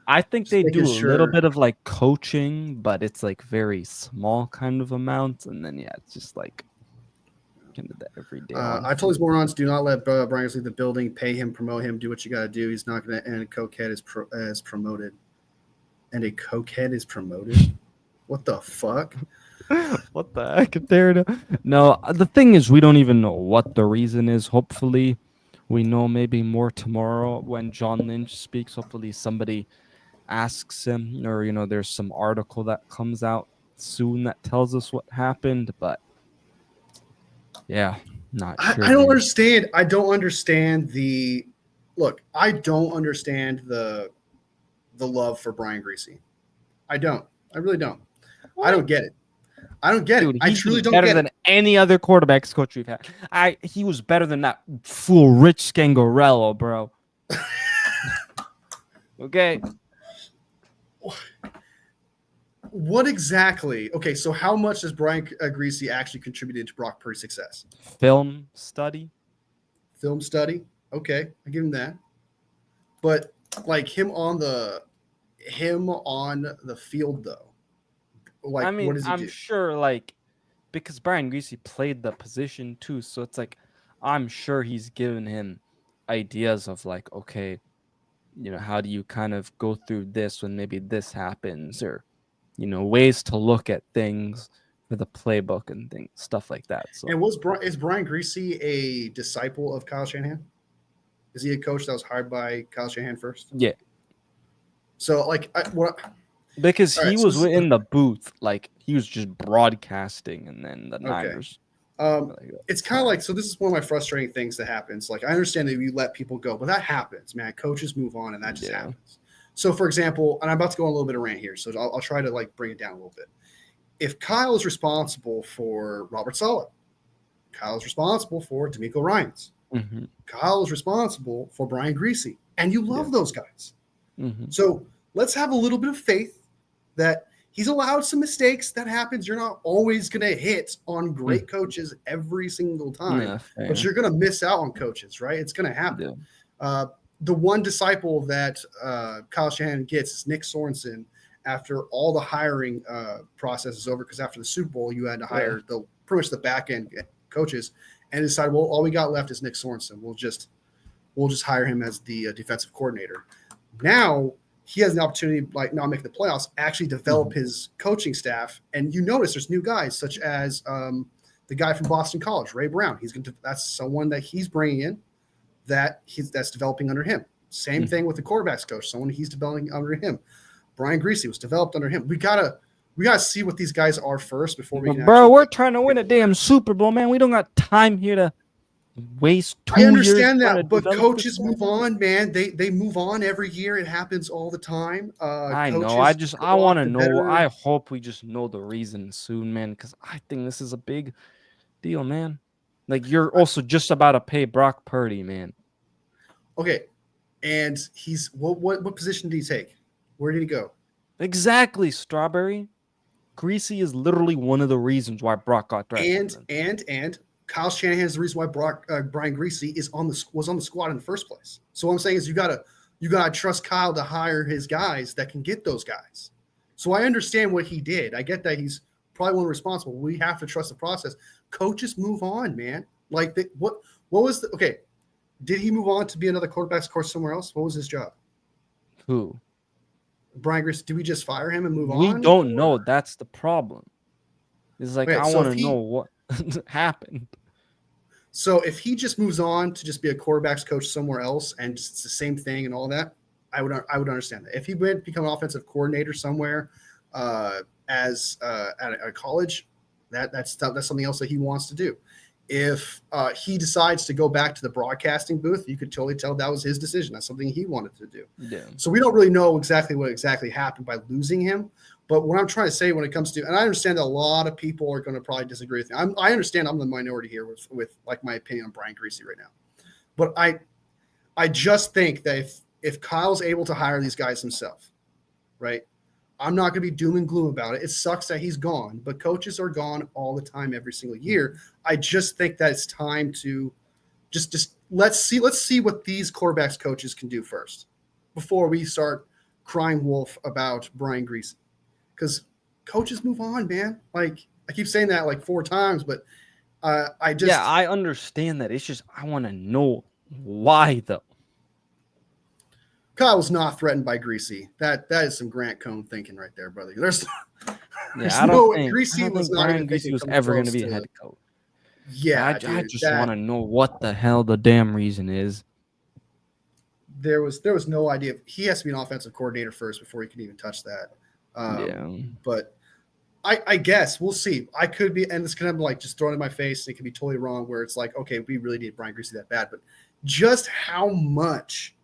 I think Just they do making a little sure. bit of like coaching, but it's like very small kind of amounts, and then yeah, it's just like kind of the everyday on I told field. these morons, do not let Brian leave the building. Pay him, promote him, do what you got to do. He's not going to end. Cokehead is promoted, and a cokehead is promoted. What the fuck? What the heck? There, no. The thing is, we don't even know what the reason is. Hopefully, we know maybe more tomorrow when John Lynch speaks. Hopefully, somebody asks him, or there's some article that comes out soon that tells us what happened. But yeah, not I sure, don't man. understand. I don't understand the look. I don't understand the love for Brian Greasy. I don't. I really don't. I What? don't get it. I don't get it. Dude, I he's truly been don't better get it. than any other quarterbacks coach we've had. He was better than that fool Rich Scangarello, bro. Okay. What exactly? Okay, so how much does Brian Greasy actually contributed to Brock Purdy's success? Film study. Film study. Okay, I give him that. But like him on the field though, I like what mean, does he I'm do? sure like because Brian Greasy played the position too, so it's like I'm sure he's given him ideas of like, okay, how do you kind of go through this when maybe this happens, or ways to look at things for the playbook and things, stuff like that. So And is Brian Greasy a disciple of Kyle Shanahan? Is he a coach that was hired by Kyle Shanahan first? yeah, So like, because all he right, so was in the booth, like he was just broadcasting, and then the okay. Niners. Like, It's kind of like, so this is one of my frustrating things that happens. Like, I understand that you let people go, but that happens, man. Coaches move on, and that just Yeah. happens. So, for example, and I'm about to go on a little bit of rant here, so I'll try to like bring it down a little bit. If Kyle is responsible for Robert Saleh, Kyle is responsible for D'Amico Ryans, Mm-hmm. Kyle is responsible for Brian Greasy, and you Yeah. love those guys. Mm-hmm. So let's have a little bit of faith that he's allowed some mistakes. That happens. You're not always going to hit on great coaches every single time, Yeah, but fair. you're going to miss out on coaches, right? It's going to happen. Yeah. The one disciple that Kyle Shanahan gets is Nick Sorensen after all the hiring process is over, because after the Super Bowl, you had to hire pretty much the back end coaches, and decided, well, all we got left is Nick Sorensen. We'll just hire him as the defensive coordinator. Now he has an opportunity, like not making the playoffs, actually develop his coaching staff. And you notice there's new guys such as the guy from Boston College, Ray Brown. That's someone that he's bringing in that's developing under him. Same thing with the quarterbacks coach, someone he's developing under him. Brian Greasy was developed under him. We gotta see what these guys are first before we can. Bro, we're trying to win a damn Super Bowl, man. We don't got time here to waste 2 I years understand trying to that, but develop this coaches guy, move man. on, man. They move on every year. It happens all the time. I know. Coaches I go want off to to know. better. I hope we just know the reason soon, man, because I think this is a big deal, man. Like, you're also just about to pay Brock Purdy, man. Okay, and he's what position did he take? Where did he go? Exactly, Strawberry. Greasy is literally one of the reasons why Brock got drafted, man. And Kyle Shanahan is the reason why Brian Greasy was on the squad in the first place. So what I'm saying is you gotta trust Kyle to hire his guys that can get those guys. So I understand what he did. I get that he's probably one responsible. We have to trust the process. Coaches move on, man. Like what was the okay? Did he move on to be another quarterback's coach somewhere else? What was his job? Who? Brian Greasy. Did we just fire him and move We on? don't know. That's the problem. It's like, Okay, I so want to know what happened. if he just moves on to just be a quarterback's coach somewhere else and it's the same thing and all that, I would understand that. If he would become an offensive coordinator somewhere as at a college, that's something else that he wants to do. If he decides to go back to the broadcasting booth, you could totally tell that was his decision. That's something he wanted to do. Yeah. So we don't really know exactly what happened by losing him. But what I'm trying to say when it comes to, and I understand that a lot of people are going to probably disagree with me. I understand I'm the minority here with like my opinion on Brian Greasy right now. But I just think that if Kyle's able to hire these guys himself, right? I'm not going to be doom and gloom about it. It sucks that he's gone, but coaches are gone all the time, every single year. I just think that it's time to just let's see what these quarterbacks coaches can do first before we start crying wolf about Brian Greasy. Because coaches move on, man. Like I keep saying that like 4 times, but I understand that. It's just I want to know why though. Kyle was not threatened by Greasy. That is some Grant Cohn thinking right there, brother. I don't think Brian Greasy was ever going to be a head coach. Yeah, I just want to know what the hell the damn reason is. There was no idea. He has to be an offensive coordinator first before he can even touch that. But I guess we'll see. I could be, and it's kind of like just thrown in my face. It could be totally wrong. Where it's like, okay, we really need Brian Greasy that bad, but just how much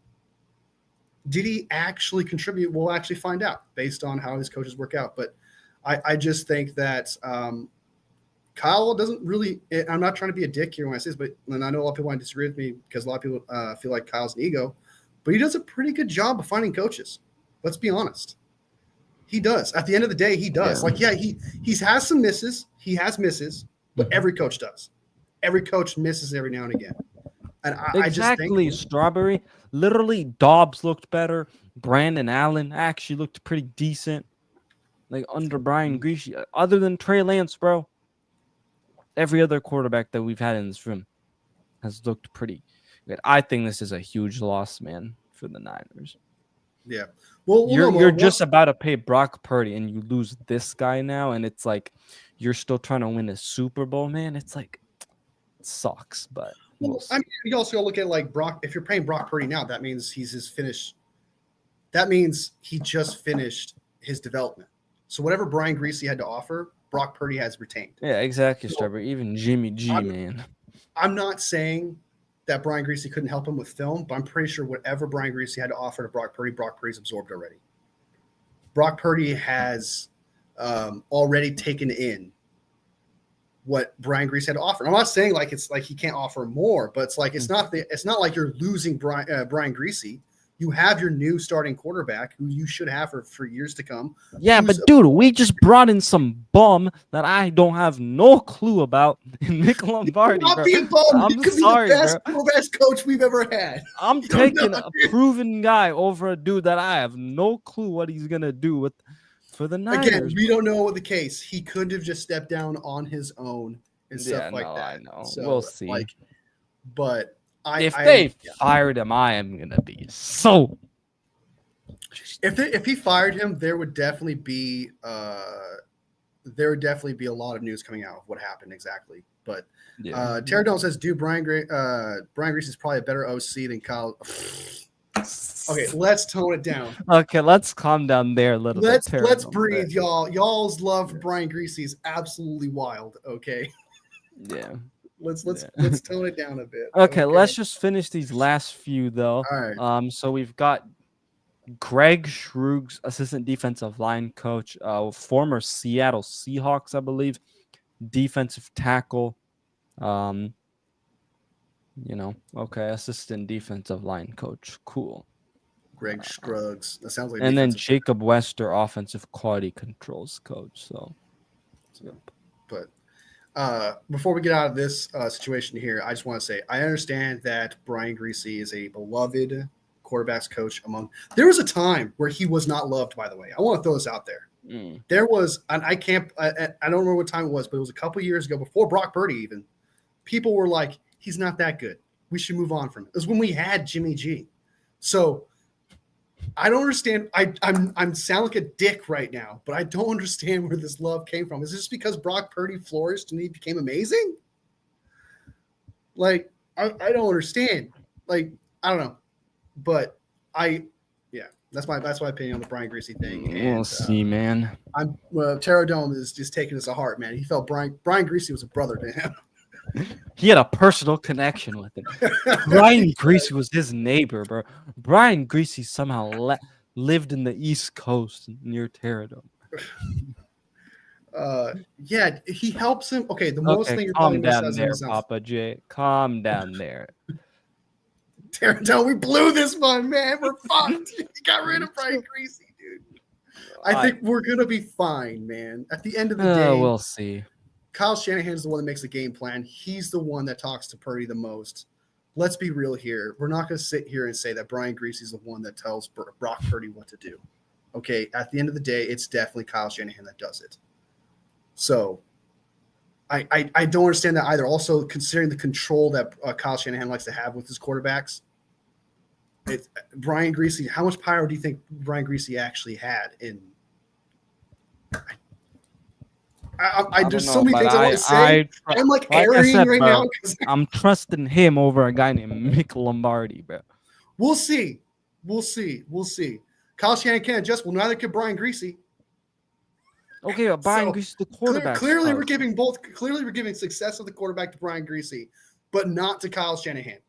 did he actually contribute? We'll actually find out based on how his coaches work out. But I just think that Kyle doesn't really. I'm not trying to be a dick here when I say this, but and I know a lot of people want to disagree with me because a lot of people feel like Kyle's an ego, but he does a pretty good job of finding coaches. Let's be honest. He does. At the end of the day, he does. Yeah. He has some misses. He has misses, but every coach does. Every coach misses every now and again. And I just think Strawberry. Literally, Dobbs looked better. Brandon Allen actually looked pretty decent. Like under Brian Greasy. Other than Trey Lance, bro. Every other quarterback that we've had in this room has looked pretty good. I think this is a huge loss, man, for the Niners. Yeah. Well, You're no more. you're just about to pay Brock Purdy and you lose this guy now, and it's like you're still trying to win a Super Bowl, man. It's like it sucks, but we'll Well, I see. mean, you also look at like Brock. If you're paying Brock Purdy now, that means he's his finished. That means he just finished his development. So whatever Brian Greasy had to offer, Brock Purdy has retained. Yeah, exactly, So Starbert. Even Jimmy G, I'm man. I'm not saying that Brian Greasy couldn't help him with film, but I'm pretty sure whatever Brian Greasy had to offer to Brock Purdy's absorbed already. Brock Purdy has already taken in what Brian Greasy had to offer. I'm not saying like it's like he can't offer more, but it's like it's not like you're losing Brian Greasy. You have your new starting quarterback who you should have for years to come. Yeah, but dude, we just brought in some bum that I don't have no clue about in Nick Lombardi, not bro. be a bum. He I'm could sorry, be the best bro. quarterback coach we've ever had. I'm taking a proven guy over a dude that I have no clue what he's gonna do with for the Niners. Again, we don't know what the case. He could have just stepped down on his own and stuff like that. I know. So, We'll see. Like, but If they fired him, I am gonna be so. If he fired him, there would definitely be a lot of news coming out of what happened exactly. But Terradome says, "Dude, Brian Grease is probably a better OC than Kyle." Okay, let's tone it down. Okay, let's calm down there a little bit. Let's breathe, y'all. Y'all's love for Brian Greasy is absolutely wild. Okay. Yeah. Let's tone it down a bit. Okay, let's just finish these last few though. All right. So we've got Greg Schrugs, assistant defensive line coach, former Seattle Seahawks, I believe, defensive tackle. Assistant defensive line coach. Cool. Greg Scruggs. That sounds like. And then Jacob Wester, offensive quality controls coach. So, but before we get out of this situation here, I just want to say I understand that Brian Greasy is a beloved quarterbacks coach among. There was a time where he was not loved. By the way, I want to throw this out there. There was, and I don't remember what time it was, but it was a couple years ago before Brock Purdy even. People were like, he's not that good. We should move on from it. It was when we had Jimmy G. So I don't understand. I'm sound like a dick right now, but I don't understand where this love came from. Is this because Brock Purdy flourished and he became amazing? Like, I don't understand. Like, I don't know. But that's my opinion on the Brian Greasy thing. And, we'll see, man. Terradome is just taking this to heart, man. He felt Brian Greasy was a brother to him. He had a personal connection with him. Brian Greasy was his neighbor, bro. Brian Greasy somehow lived in the East Coast near Terradome. Yeah, he helps him. Okay, the most thing you're probably calm down there, Papa J. Calm down there. Terradome, we blew this one, man. We're fucked. You got rid of Brian Greasy, dude. I think we're gonna be fine, man. At the end of the day, we'll see. Kyle Shanahan is the one that makes the game plan. He's the one that talks to Purdy the most. Let's be real here. We're not going to sit here and say that Brian Greasy is the one that tells Brock Purdy what to do. Okay, at the end of the day, it's definitely Kyle Shanahan that does it. So I don't understand that either. Also, considering the control that Kyle Shanahan likes to have with his quarterbacks, Brian Greasy, how much power do you think Brian Greasy actually had in – there's so many things I want to say. I'm like airing right now. I'm trusting him over a guy named Mick Lombardi, bro. We'll see. Kyle Shanahan can't adjust. Well, neither can Brian Greasy. Okay, but Brian Greasy the quarterback. Clearly, we're giving success of the quarterback to Brian Greasy, but not to Kyle Shanahan.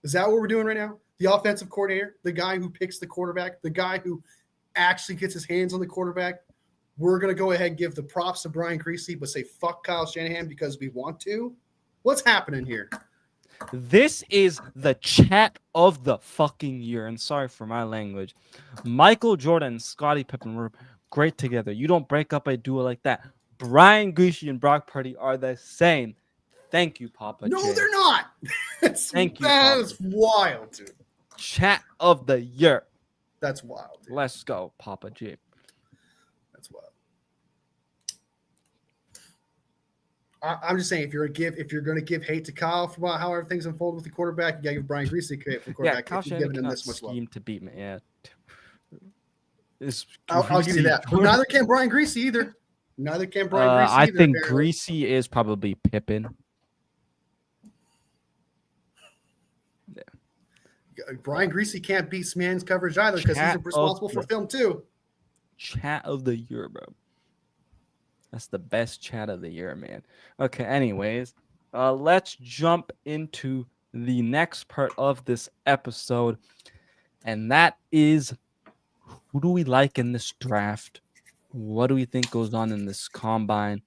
Is that what we're doing right now? The offensive coordinator, the guy who picks the quarterback, the guy who actually gets his hands on the quarterback. We're going to go ahead and give the props to Brian Greasy, but say fuck Kyle Shanahan because we want to. What's happening here? This is the chat of the fucking year. And sorry for my language. Michael Jordan and Scottie Pippen were great together. You don't break up a duo like that. Brian Greasy and Brock Purdy are the same. Thank you, Papa No, J. they're not. Thank you, That Papa. is wild, dude. Chat of the year. That's wild, dude. Let's go, Papa J. That's wild. I'm just saying, if you're gonna give hate to Kyle for about how everything's unfolded with the quarterback, you gotta give Brian Greasy credit for the Yeah, quarterback Kyle if you're Shanahan giving him cannot this much love. scheme to beat me. Yeah, is I'll give you Greasy that, but Jordan? neither can Brian Greasy either. Neither can Brian Greasy I either. think Apparently, Greasy is probably Pippin. Brian Greasy can't beat Sman's coverage either because he's Chat of responsible for the film too. chat of the year, bro. That's the best chat of the year, man. Okay, anyways, let's jump into the next part of this episode, and that is who do we like in this draft? What do we think goes on in this combine?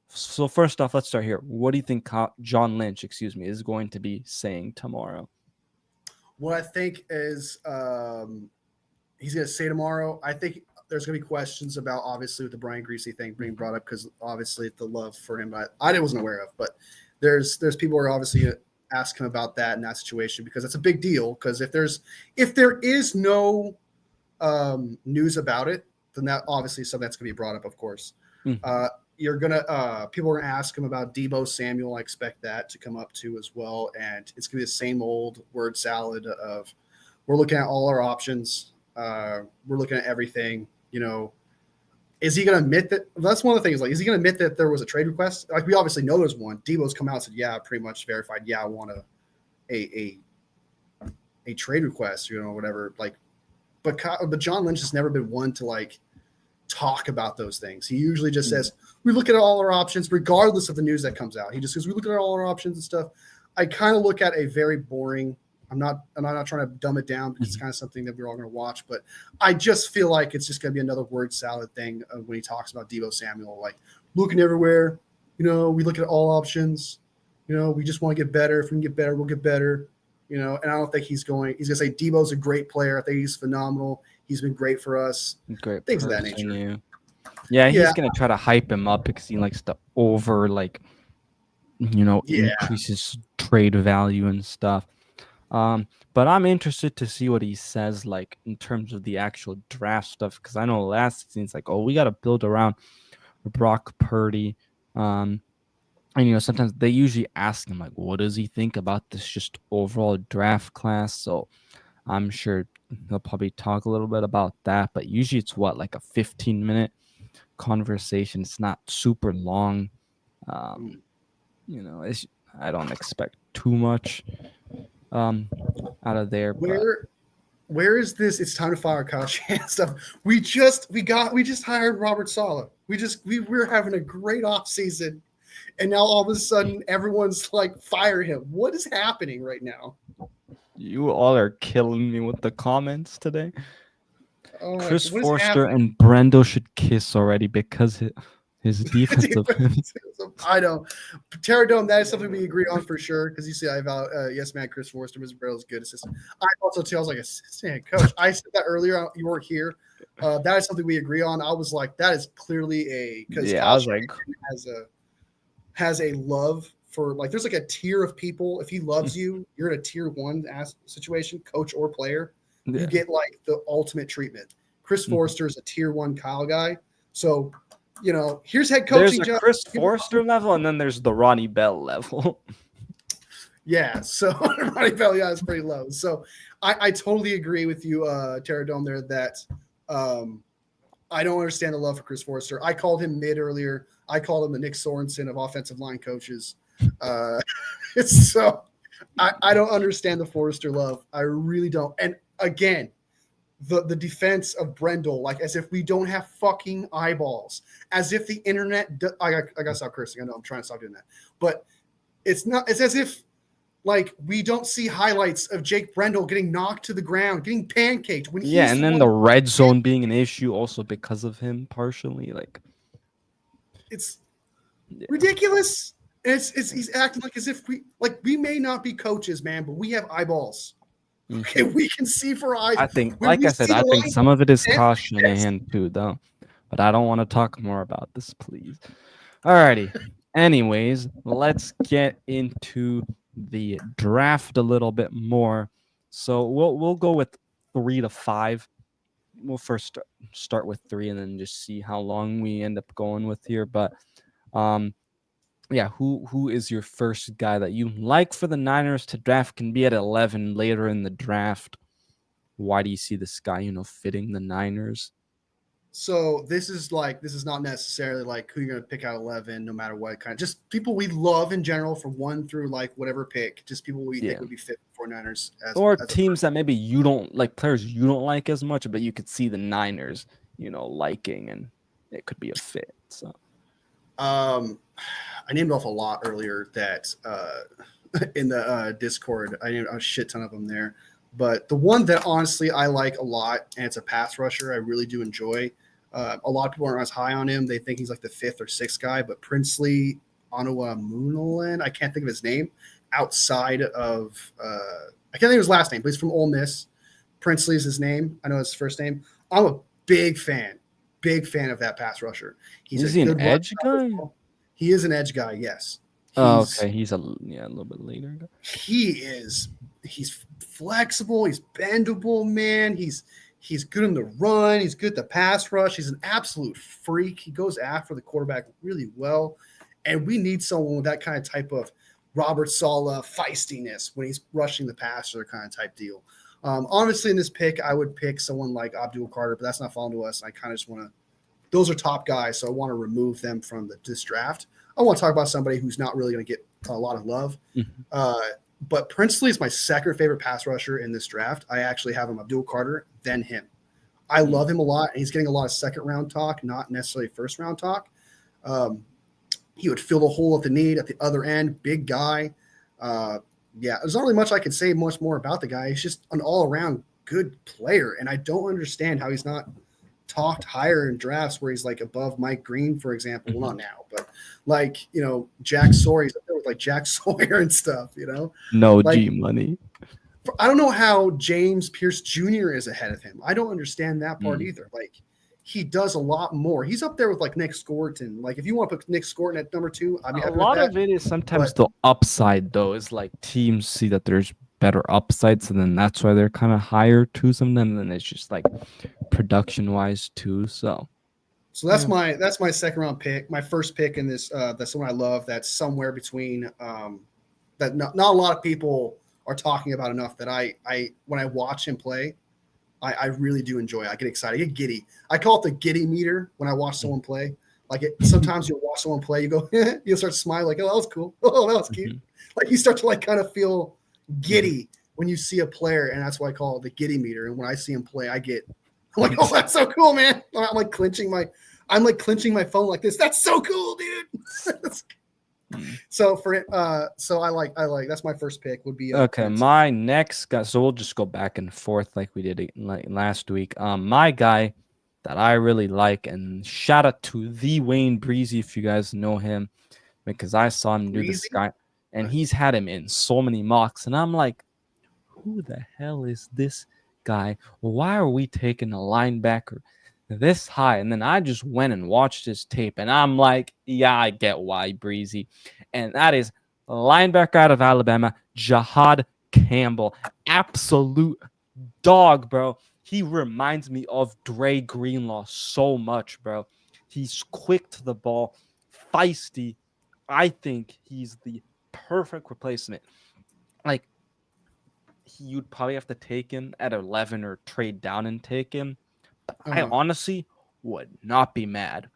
So first off, let's start here. What do you think John Lynch, is going to be saying tomorrow? What I think is he's going to say tomorrow. I think there's going to be questions about obviously with the Brian Greasy thing being brought up because obviously the love for him I wasn't aware of, but there's people who are obviously going to ask him about that in that situation because it's a big deal. Because if there is no news about it, then that obviously is something that's going to be brought up, of course. Mm-hmm. You're gonna people are gonna ask him about Debo Samuel. I expect that to come up too as well, and it's gonna be the same old word salad of we're looking at all our options. We're looking at everything. Is he gonna admit that? That's one of the things. Like, is he gonna admit that there was a trade request? Like, we obviously know there's one. Debo's come out and said, "Yeah, pretty much verified. Yeah, I want a trade request. Whatever." Like, but John Lynch has never been one to like talk about those things. He usually just says, we look at all our options, regardless of the news that comes out. He just goes, we look at all our options and stuff. I kind of look at a very boring, I'm not trying to dumb it down because it's kind of something that we're all going to watch, but I just feel like it's just going to be another word salad thing when he talks about Debo Samuel, like looking everywhere, we look at all options, we just want to get better. If we can get better, we'll get better, and I don't think he's going to say Debo's a great player. I think he's phenomenal. He's been great for us. Great Things person, of that nature. Yeah, he's gonna try to hype him up because he likes to increase his trade value and stuff. But I'm interested to see what he says like in terms of the actual draft stuff because I know last season it's like, oh, we got to build around Brock Purdy. And sometimes they usually ask him like, what does he think about this just overall draft class? So I'm sure he'll probably talk a little bit about that, but usually it's like a 15-minute conversation. It's not super long. I don't expect too much out of there. Where is this? It's time to fire Kyle Shanahan stuff. We just hired Robert Saleh. We're having a great off season, and now all of a sudden everyone's like, fire him. What is happening right now? You all are killing me with the comments today. Chris Forster happening? and Brendo should kiss already because his defensive. I know. Terradome, that is something we agree on for sure. Because you see, yes, man, Chris Forster, Mr. Brindle's good assistant. I also too, I was like, assistant coach. I said that earlier. You weren't here. That is something we agree on. I was like, that is clearly because I was like, has a love for like. There's like a tier of people. If he loves you, you're in a tier 1 situation, coach or player. Yeah. You get like the ultimate treatment. Chris Forster is a tier 1 Kyle guy. So, here's head coaching. There's a Chris Forster level, and then there's the Ronnie Bell level. Yeah, so Ronnie Bell, is pretty low. So I totally agree with you, Terradome, there that I don't understand the love for Chris Forster. I called him mid earlier. I called him the Nick Sorensen of offensive line coaches. So I don't understand the Forster love. I really don't. And again, the defense of Brendel, like as if we don't have fucking eyeballs, as if the internet. I gotta stop cursing. I know I'm trying to stop doing that, but it's not. It's as if like we don't see highlights of Jake Brendel getting knocked to the ground, getting pancaked. And then the red zone being an issue also because of him partially. Like it's ridiculous. He's acting like as if we may not be coaches, man, but we have eyeballs. Okay, we can see for eyes. I think, like I said, I think some of it is Kyle Shanahan too, though. But I don't want to talk more about this, please. Alrighty. Anyways, let's get into the draft a little bit more. So we'll go with 3 to 5. We'll first start with 3 and then just see how long we end up going with here. But yeah, who is your first guy that you like for the Niners to draft? Can be at 11 later in the draft. Why do you see this guy, fitting the Niners? So this is not necessarily like who you're gonna pick out 11, no matter what kind. Just people we love in general, from one through like whatever pick. Just people we think Yeah. would be fit for 49ers Or as a teams first. that maybe you don't like, players you don't like as much, but you could see the Niners, liking, and it could be a fit. So I named off a lot earlier that in the Discord. I named a shit ton of them there. But the one that honestly I like a lot, and it's a pass rusher, I really do enjoy. A lot of people aren't as high on him. They think he's like the fifth or sixth guy, but Princely Onawa Moonaland, I can't think of his name, outside of, I can't think of his last name, but he's from Ole Miss. Princely is his name. I know his first name. I'm a big fan of that pass rusher. He's a is he an good runner. edge guy? He is an edge guy, yes. Oh, He's okay. He's a little bit later. he is he's flexible, he's bendable, man. He's good in the run, he's good at the pass rush. He's an absolute freak. He goes after the quarterback really well. And we need someone with that kind of type of Robert Saleh feistiness when he's rushing the passer kind of type deal. Honestly, in this pick, I would pick someone like Abdul Carter, but that's not falling to us. I kind of just want to. Those are top guys, so I want to remove them from this draft. I want to talk about somebody who's not really going to get a lot of love. Mhm. But Princely is my second favorite pass rusher in this draft. I actually have him Abdul Carter, then him. I love him a lot, and he's getting a lot of second round talk, not necessarily first round talk. Um, he would fill the hole at the need at the other end. Big guy. Yeah, there's not really much I can say much more about the guy. He's just an all around good player, and I don't understand how he's not talked higher in drafts where he's like above Mike Green, for example. Well, not now, but like, Jack Sawyer, he's up there with like Jack Sawyer and stuff, No like G money. I don't know how James Pierce Jr. is ahead of him. I don't understand that part Mm. either. Like, he does a lot more. He's up there with like Nick Scorton. Like, if you want to put Nick Scorton at number 2, I'd be A happy with lot that. of it is sometimes But the upside, though, is like teams see that there's better upsides, and then that's why they're kind of higher to some of them. And then it's just like production wise too. So so yeah. that's my second round pick. My first pick in this, that's someone I love. That's somewhere between that not a lot of people are talking about enough. That I when I watch him play, I really do enjoy. I get excited, I get giddy. I call it the giddy meter when I watch someone play. Like sometimes you'll watch someone play, you go, you'll start smiling like, oh, that was cool. Oh, that was cute. Like you start to like kind of feel giddy when you see a player, and that's why I call it the giddy meter. And when I see him play, I'm like, oh, that's so cool, man. I'm like clenching my phone like this. That's so cool, dude. So I like that's my first pick would be Okay, Prince. my next guy. So we'll just go back and forth like we did like last week. My guy that I really like, and shout out to the Wayne Breezy if you guys know him, because I saw him do this Breezy. guy, and he's had him in so many mocks, and I'm like, who the hell is this guy? Why are we taking a linebacker this high? And then I just went and watched his tape, and I'm like, yeah, I get why, Breezy. And that is linebacker out of Alabama, Jahad Campbell. Absolute dog, bro. He reminds me of Dre Greenlaw so much, bro. He's quick to the ball, feisty. I think he's the perfect replacement. Like, you'd probably have to take him at 11 or trade down and take him. But I honestly would not be mad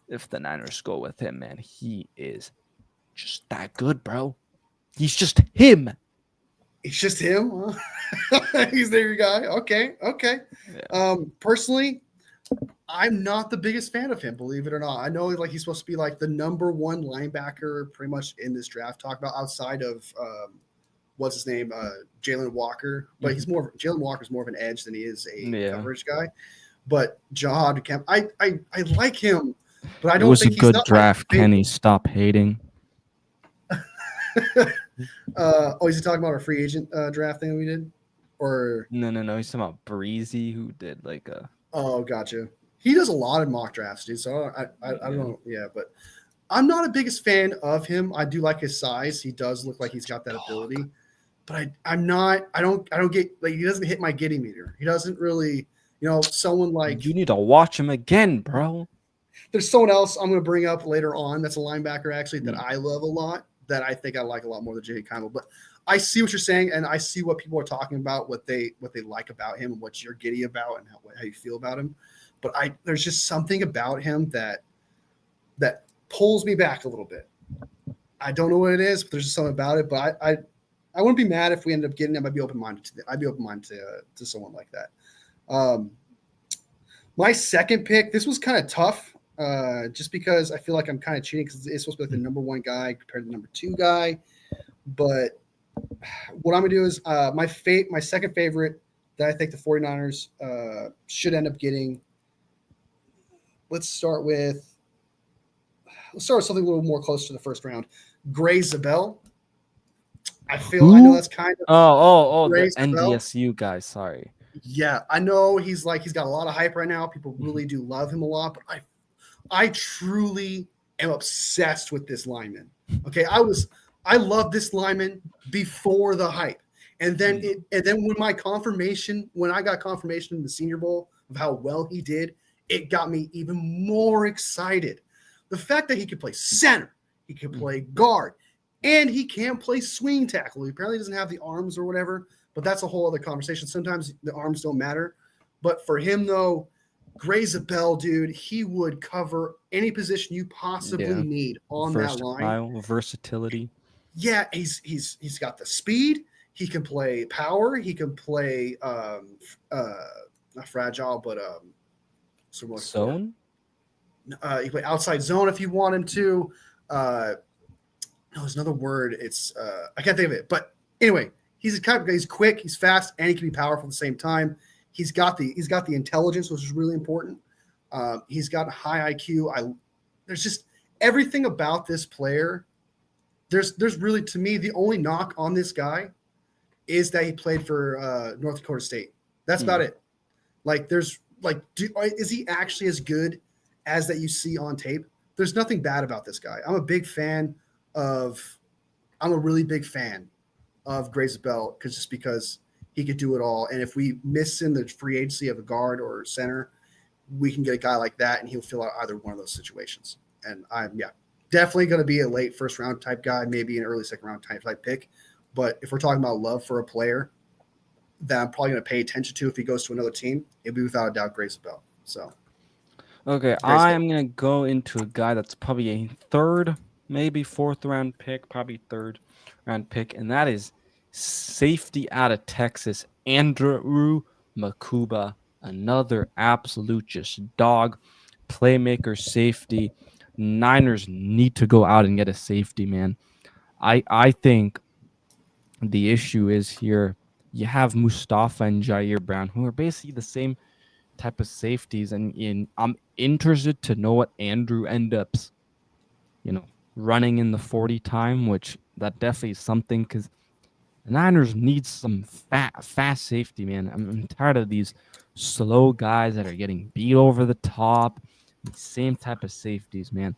if the Niners go with him, man. He is just that good, bro. He's just him. It's just him. He's their guy. Okay. Yeah. Personally, I'm not the biggest fan of him, believe it or not. I know like he's supposed to be like the number one linebacker pretty much in this draft. Talk about outside of what's his name, Jalen Walker, but he's more Jalen Walker's more of an edge than he is a coverage guy. But Jahad Kemp, I like him, but I don't think he's It was a good not draft, Kenny. Stop hating. Is he talking about our free agent draft thing we did? Or No. He's talking about Breezy, who did like a. Oh, gotcha. He does a lot of mock drafts, dude. So I don't know. Yeah, but I'm not a biggest fan of him. I do like his size. He does look like he's got that ability. But I'm not. I don't get like he doesn't hit my giddy meter. He doesn't really. Someone like You need to watch him again, bro. There's someone else I'm going to bring up later on. That's a linebacker actually that I love a lot. That I think I like a lot more than J.K. Campbell. But I see what you're saying, and I see what people are talking about, what they like about him, and what you're giddy about, and how you feel about him. But there's just something about him that pulls me back a little bit. I don't know what it is, but there's just something about it. But I wouldn't be mad if we ended up getting him. I'd be open minded to that. I'd be open minded to someone like that. My second pick, this was kind of tough, just because I feel like I'm kind of cheating because it's supposed to be like the number one guy compared to the number two guy. But what I'm gonna do is my second favorite that I think the 49ers should end up getting. Let's start with something a little more close to the first round. Gray Zabel. I know that's kind of the Zabel. NDSU guy. Sorry. Yeah, I know he's got a lot of hype right now. People really do love him a lot, but I truly am obsessed with this lineman. Okay, I loved this lineman before the hype, and then when I got confirmation in the Senior Bowl of how well he did, it got me even more excited. The fact that he could play center, he could play guard, and he can play swing tackle. He apparently doesn't have the arms or whatever, but that's a whole other conversation. Sometimes the arms don't matter. But for him, though, Gray Zabel, dude, he would cover any position you possibly need on that line. Versatility. Yeah, he's got the speed. He can play power. He can play not fragile, but zone. He can play outside zone if you want him to. No, there's another word. It's I can't think of it. But anyway, he's quick, he's fast, and he can be powerful at the same time. He's got the intelligence, which is really important. He's got high IQ. There's just everything about this player. There's really, to me, the only knock on this guy is that he played for North Dakota State. That's about it. Like, is he actually as good as that you see on tape? There's nothing bad about this guy. I'm a really big fan of Gray Zabel because he could do it all. And if we miss in the free agency of a guard or center, we can get a guy like that, and he'll fill out either one of those situations. And I'm definitely going to be a late first round type guy, maybe an early second round type pick. But if we're talking about love for a player that I'm probably going to pay attention to if he goes to another team, it'd be without a doubt Gray Zabel. So, okay, I'm going to go into a guy that's probably a third, maybe fourth round pick, probably third round pick, and that is safety out of Texas, Andrew Makuba, another absolute just dog, playmaker, safety. Niners need to go out and get a safety, man. I think the issue is here you have Mustafa and Jair Brown, who are basically the same type of safeties, and I'm interested to know what Andrew ends up, running in the 40 time, which that definitely is something, because the Niners need some fast safety, man. I'm tired of these slow guys that are getting beat over the top. Same type of safeties, man.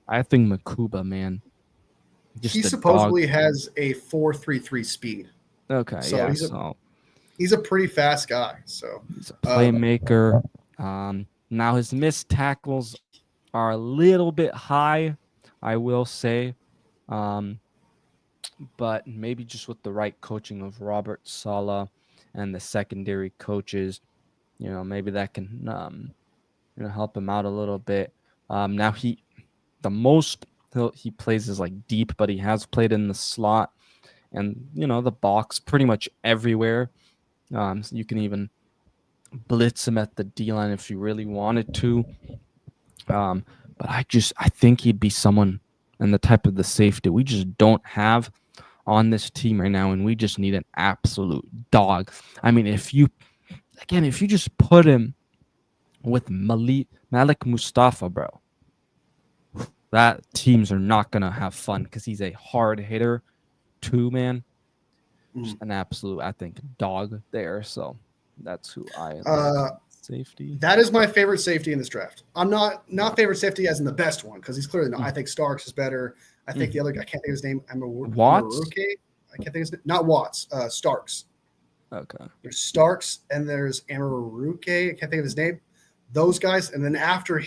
I think Makuba, man. He supposedly has a 4.33 speed. Okay, so he's a pretty fast guy. So he's a playmaker. Now his missed tackles are a little bit high, I will say. But maybe just with the right coaching of Robert Saleh and the secondary coaches, maybe that can help him out a little bit. Now he plays is like deep, but he has played in the slot and the box pretty much everywhere. So you can even blitz him at the D line if you really wanted to. But I think he'd be someone and the type of the safety we just don't have on this team right now, and we just need an absolute dog. I mean, if you just put him with Malik Mustafa, bro, that teams are not gonna have fun because he's a hard hitter too, man. Just an absolute, I think, dog there. So that's who I like. Safety. That is my favorite safety in this draft. I'm not favorite safety as in the best one, because he's clearly not. I think Starks is better. I think the other guy, I can't think of his name. Watts? I can't think of his name. Not Watts. Starks. Okay. There's Starks and there's Amaruke. I can't think of his name. Those guys. And then after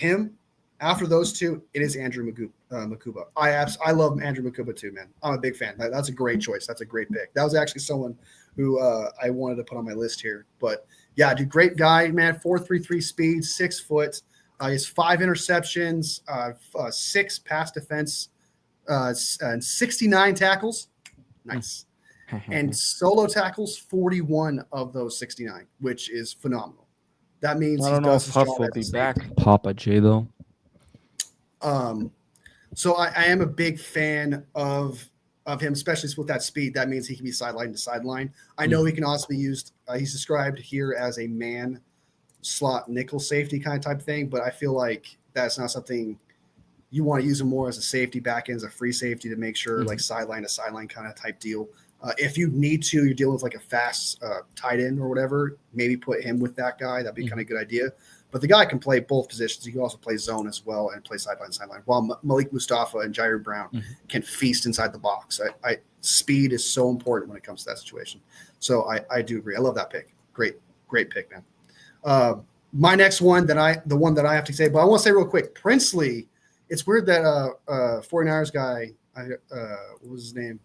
After those two, it is Andrew Makuba. I love Andrew Makuba too, man. I'm a big fan. That's a great choice. That's a great pick. That was actually someone who I wanted to put on my list here. But yeah, dude, great guy, man. 4.33 speed, 6 foot. He has 5 interceptions, 6 pass defense, and 69 tackles. Nice. And solo tackles, 41 of those 69, which is phenomenal. That means I he don't know does if his Huff job will as a be safety. back. Papa J though. So I am a big fan of him, especially with that speed. That means he can be sideline to sideline. I know he can also be used. He's described here as a man slot nickel safety kind of type thing, but I feel like that's not something you want to use him more as a safety back end, as a free safety to make sure like sideline to sideline kind of type deal. If you need to, you're dealing with like a fast tight end or whatever, maybe put him with that guy. That'd be kind of a good idea. But the guy can play both positions. He can also play zone as well and play sideline to sideline. While Malik Mustafa and Jair Brown can feast inside the box. Speed is so important when it comes to that situation. So I do agree. I love that pick. Great pick, man. My next one the one that I have to say, but I want to say real quick, Princely. It's weird that 49ers guy, what was his name?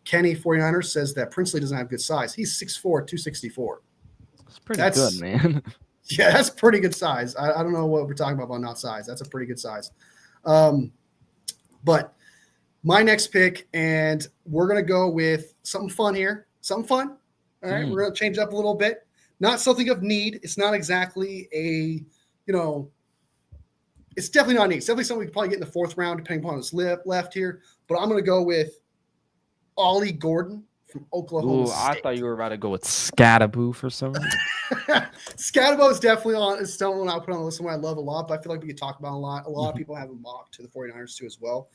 Kenny 49ers says that Princely doesn't have good size. He's 6'4", 264. It's pretty good, man. Yeah, that's pretty good size. I don't know what we're talking about not size. That's a pretty good size. But my next pick, and we're going to go with something fun here. Something fun. All right, we're going to change it up a little bit. Not something of need. It's not exactly a, it's definitely not need. It's definitely something we could probably get in the 4th round, depending upon what's left here. But I'm going to go with Ollie Gordon from Oklahoma State. I thought you were about to go with Scattaboo for some reason. Scatabo is definitely is still one I put on the list of one I love a lot, but I feel like we could talk about a lot. A lot of people have him mocked to the 49ers too as well.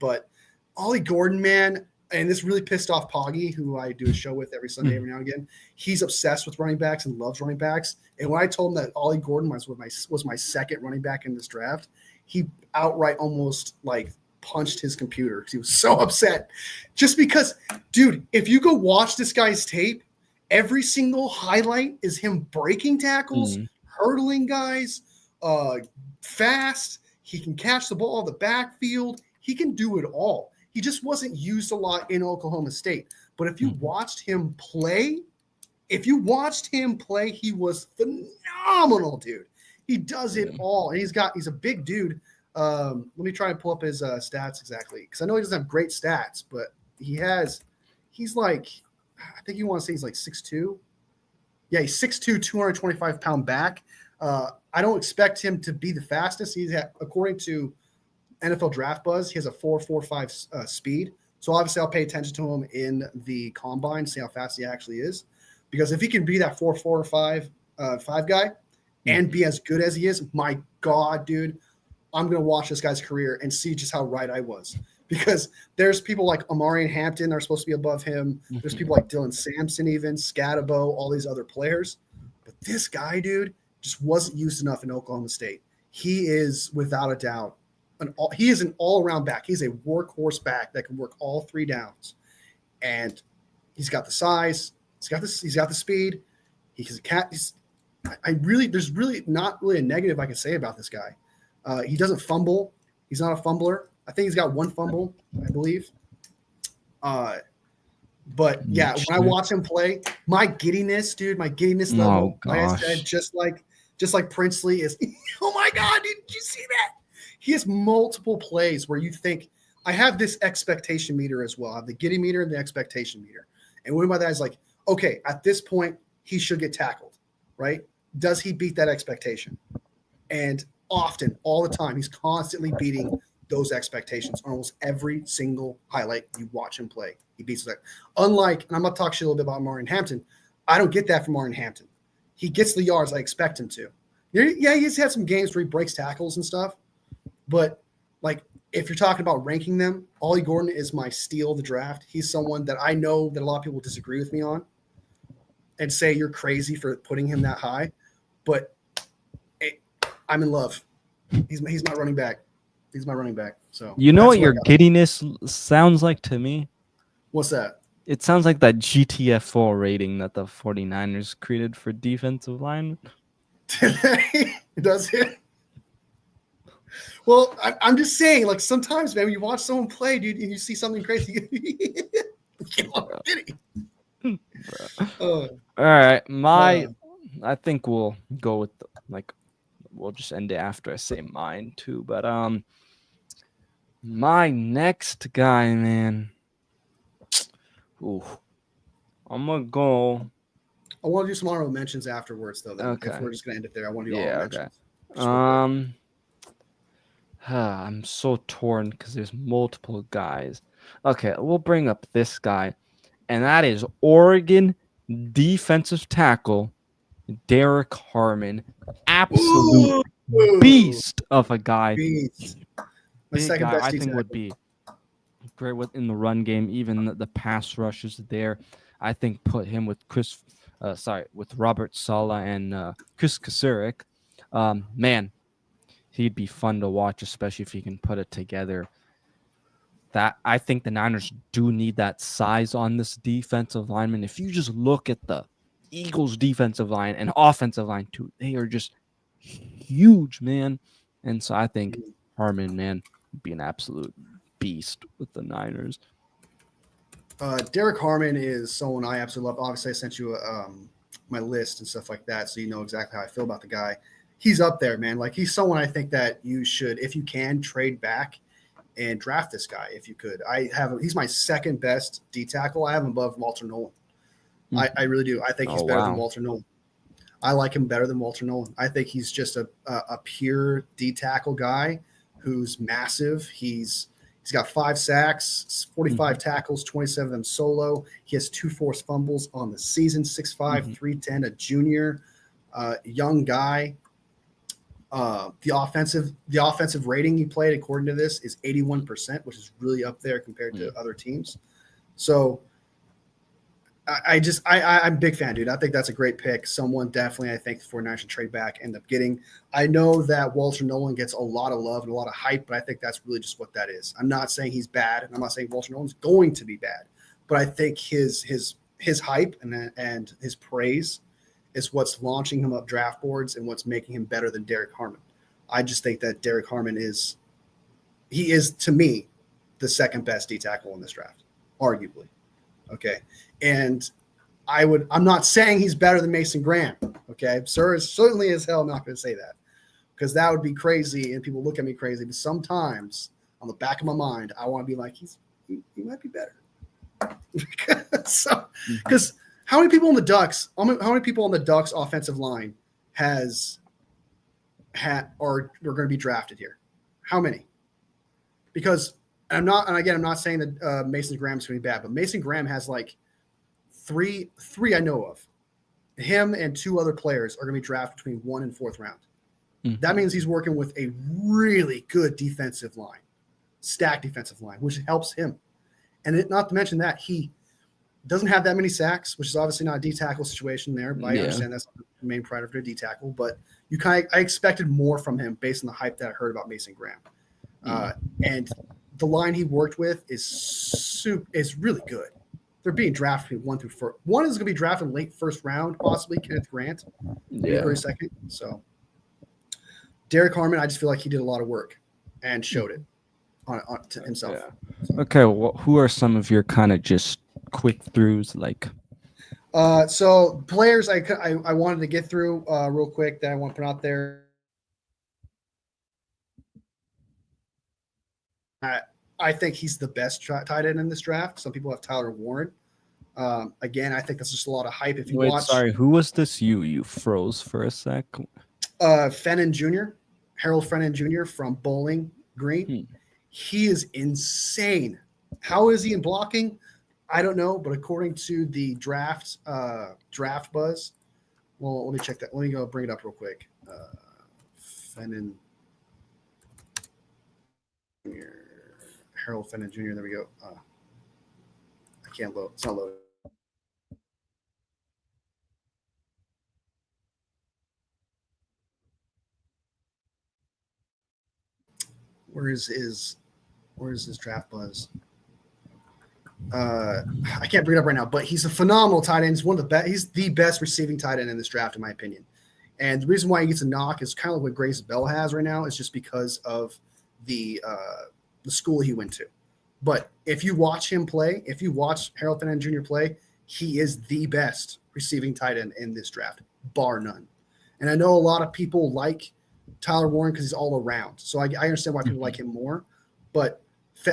But Ollie Gordon, man, and this really pissed off Poggy, who I do a show with every Sunday, every now and again. He's obsessed with running backs and loves running backs. And when I told him that Ollie Gordon was my second running back in this draft, he outright almost like punched his computer because he was so upset. Just because, dude, if you go watch this guy's tape, every single highlight is him breaking tackles, hurdling guys, fast. He can catch the ball in the backfield. He can do it all. He just wasn't used a lot in Oklahoma State. But if you watched him play, he was phenomenal, dude. Like, He does it all. And he's a big dude. Let me try and pull up his stats exactly, because I know he doesn't have great stats, but he's like, I think you want to say he's like 6'2". Yeah, he's 6'2", 225-pound back. I don't expect him to be the fastest. According to NFL Draft Buzz, he has a 4.45 speed. So obviously I'll pay attention to him in the combine, see how fast he actually is. Because if he can be that 4.45 guy and be as good as he is, my God, dude, I'm going to watch this guy's career and see just how right I was. Because there's people like Amari and Hampton are supposed to be above him. There's people like Dylan Sampson, even Scatabo, all these other players. But this guy, dude, just wasn't used enough in Oklahoma State. He is, without a doubt, he is an all-around back. He's a workhorse back that can work all 3 downs. And he's got the size. He's got the speed. There's really not really a negative I can say about this guy. He doesn't fumble. He's not a fumbler. I think he's got 1 fumble, I believe. But yeah, when I watch him play, my giddiness level, like I said, just like Princely is. Oh my God, did you see that? He has multiple plays where you think, I have this expectation meter as well. I have the giddy meter and the expectation meter. And what by that is like, okay, at this point, he should get tackled, right? Does he beat that expectation? And often, all the time, he's constantly beating those expectations on almost every single highlight you watch him play. He beats that. Unlike, and I'm going to talk shit a little bit about Martin Hampton. I don't get that from Martin Hampton. He gets the yards I expect him to. Yeah, he's had some games where he breaks tackles and stuff. But, like, if you're talking about ranking them, Ollie Gordon is my steal of the draft. He's someone that I know that a lot of people disagree with me on and say you're crazy for putting him that high. But I'm in love. He's my running back. He's my running back. So you know what your giddiness sounds like to me? What's that? It sounds like that GTFO rating that the 49ers created for defensive linemen. Does it? Well, I'm just saying, like sometimes, man, when you watch someone play, dude, and you see something crazy, you get a pity. Uh, All right, but I think we'll go with like we'll just end it after I say mine too. But my next guy, man. Ooh, I'm gonna go. I want to do some honorable mentions afterwards, though. Then, if Okay. we're just gonna end it there, I want to do honorable Yeah. Okay. mentions just real quick. Um. I'm so torn because there's multiple guys. Okay, we'll bring up this guy, and that is Oregon defensive tackle Derek Harmon. Absolute Ooh, beast of a guy. beast. My Big second guy. best I D think would tackle. be great within the run game. Even the pass rushes there. I think put him with with Robert Sala and Chris Kasurik. Man, he'd be fun to watch, especially if he can put it together. That I think the Niners do need that size on this defensive lineman. If you just look at the Eagles defensive line and offensive line too, they are just huge, man. And so I think Harmon, man, would be an absolute beast with the Niners. Derek Harmon is someone I absolutely love. Obviously, I sent you my list and stuff like that, so you know exactly how I feel about the guy. He's up there, man. Like he's someone I think that you should, if you can, trade back and draft this guy if you could. He's my second best D tackle. I have him above Walter Nolan. I really do. I think he's better than Walter Nolan. I like him better than Walter Nolan. I think he's just a pure D tackle guy who's massive. He's got 5 sacks, 45 tackles, 27 of them solo. He has 2 forced fumbles on the season, 6'5", 310, a junior, young guy. The offensive rating he played, according to this, is 81%, which is really up there compared to other teams. So I'm a big fan, dude. I think that's a great pick. Someone definitely I think the 49ers should trade back, end up getting. I know that Walter Nolan gets a lot of love and a lot of hype, but I think that's really just what that is. I'm not saying he's bad, and I'm not saying Walter Nolan's going to be bad, but I think his hype and his praise is what's launching him up draft boards and what's making him better than Derek Harmon. I just think that Derek Harmon is to me the second best D tackle in this draft, arguably. Okay. And I'm not saying he's better than Mason Graham. Okay. Sir, certainly as hell not going to say that because that would be crazy and people look at me crazy. But sometimes on the back of my mind, I want to be like, he might be better. Because how many people on the Ducks offensive line are going to be drafted here? How many? Because I'm not saying that Mason Graham's going to be bad, but Mason Graham has like three I know of. Him and 2 other players are going to be drafted between 1 and 4th round. That means he's working with a really good defensive line, stacked defensive line, which helps him. And not to mention that he doesn't have that many sacks, which is obviously not a D tackle situation there. But I understand that's the main priority for a D tackle. But I expected more from him based on the hype that I heard about Mason Graham. And the line he worked with is really good. They're being drafted 1 through 4. One is going to be drafted late 1st round, possibly Kenneth Grant, maybe very second. So Derek Harmon, I just feel like he did a lot of work and showed it on to himself. Yeah. Okay, well, who are some of your kind of just quick throughs like? So players I wanted to get through real quick that I want to put out there. I think he's the best tight end in this draft. Some people have Tyler Warren. Again, I think that's just a lot of hype. If you watch, sorry, who was this? You froze for a sec. Fenton Jr., Harold Fenton Jr. from Bowling Green. He is insane. How is he in blocking? I don't know, but according to the draft buzz, well, let me check that. Let me go bring it up real quick. Fenton Jr. Harold Fenton Jr. There we go. I can't load. It's not loaded. Where is his draft buzz? I can't bring it up right now, but he's a phenomenal tight end. He's one of the best. He's the best receiving tight end in this draft, in my opinion. And the reason why he gets a knock is kind of like what Grace Bell has right now. Is just because of the school he went to. But if you watch him play, if you watch Harold Van Jr. play, he is the best receiving tight end in this draft, bar none. And I know a lot of people like Tyler Warren because he's all around. So I understand why people like him more. But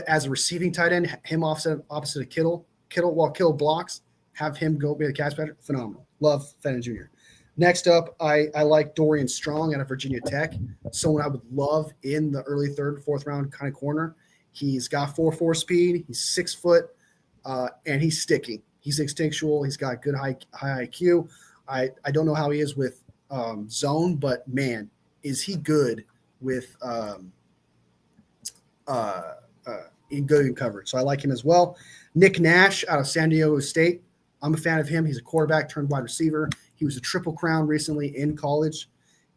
as a receiving tight end, him opposite of Kittle while Kittle blocks, have him go be the catch catcher, phenomenal. Love Fenton Jr. Next up, I like Dorian Strong out of Virginia Tech. Someone I would love in the early third, fourth round kind of corner. He's got 4.4 speed. He's 6 foot, and he's sticky. He's instinctual. He's got good high IQ. I don't know how he is with zone, but man, is he good with good in coverage. So I like him as well. Nick Nash out of San Diego State. I'm a fan of him. He's a quarterback turned wide receiver. He was a Triple Crown recently in college,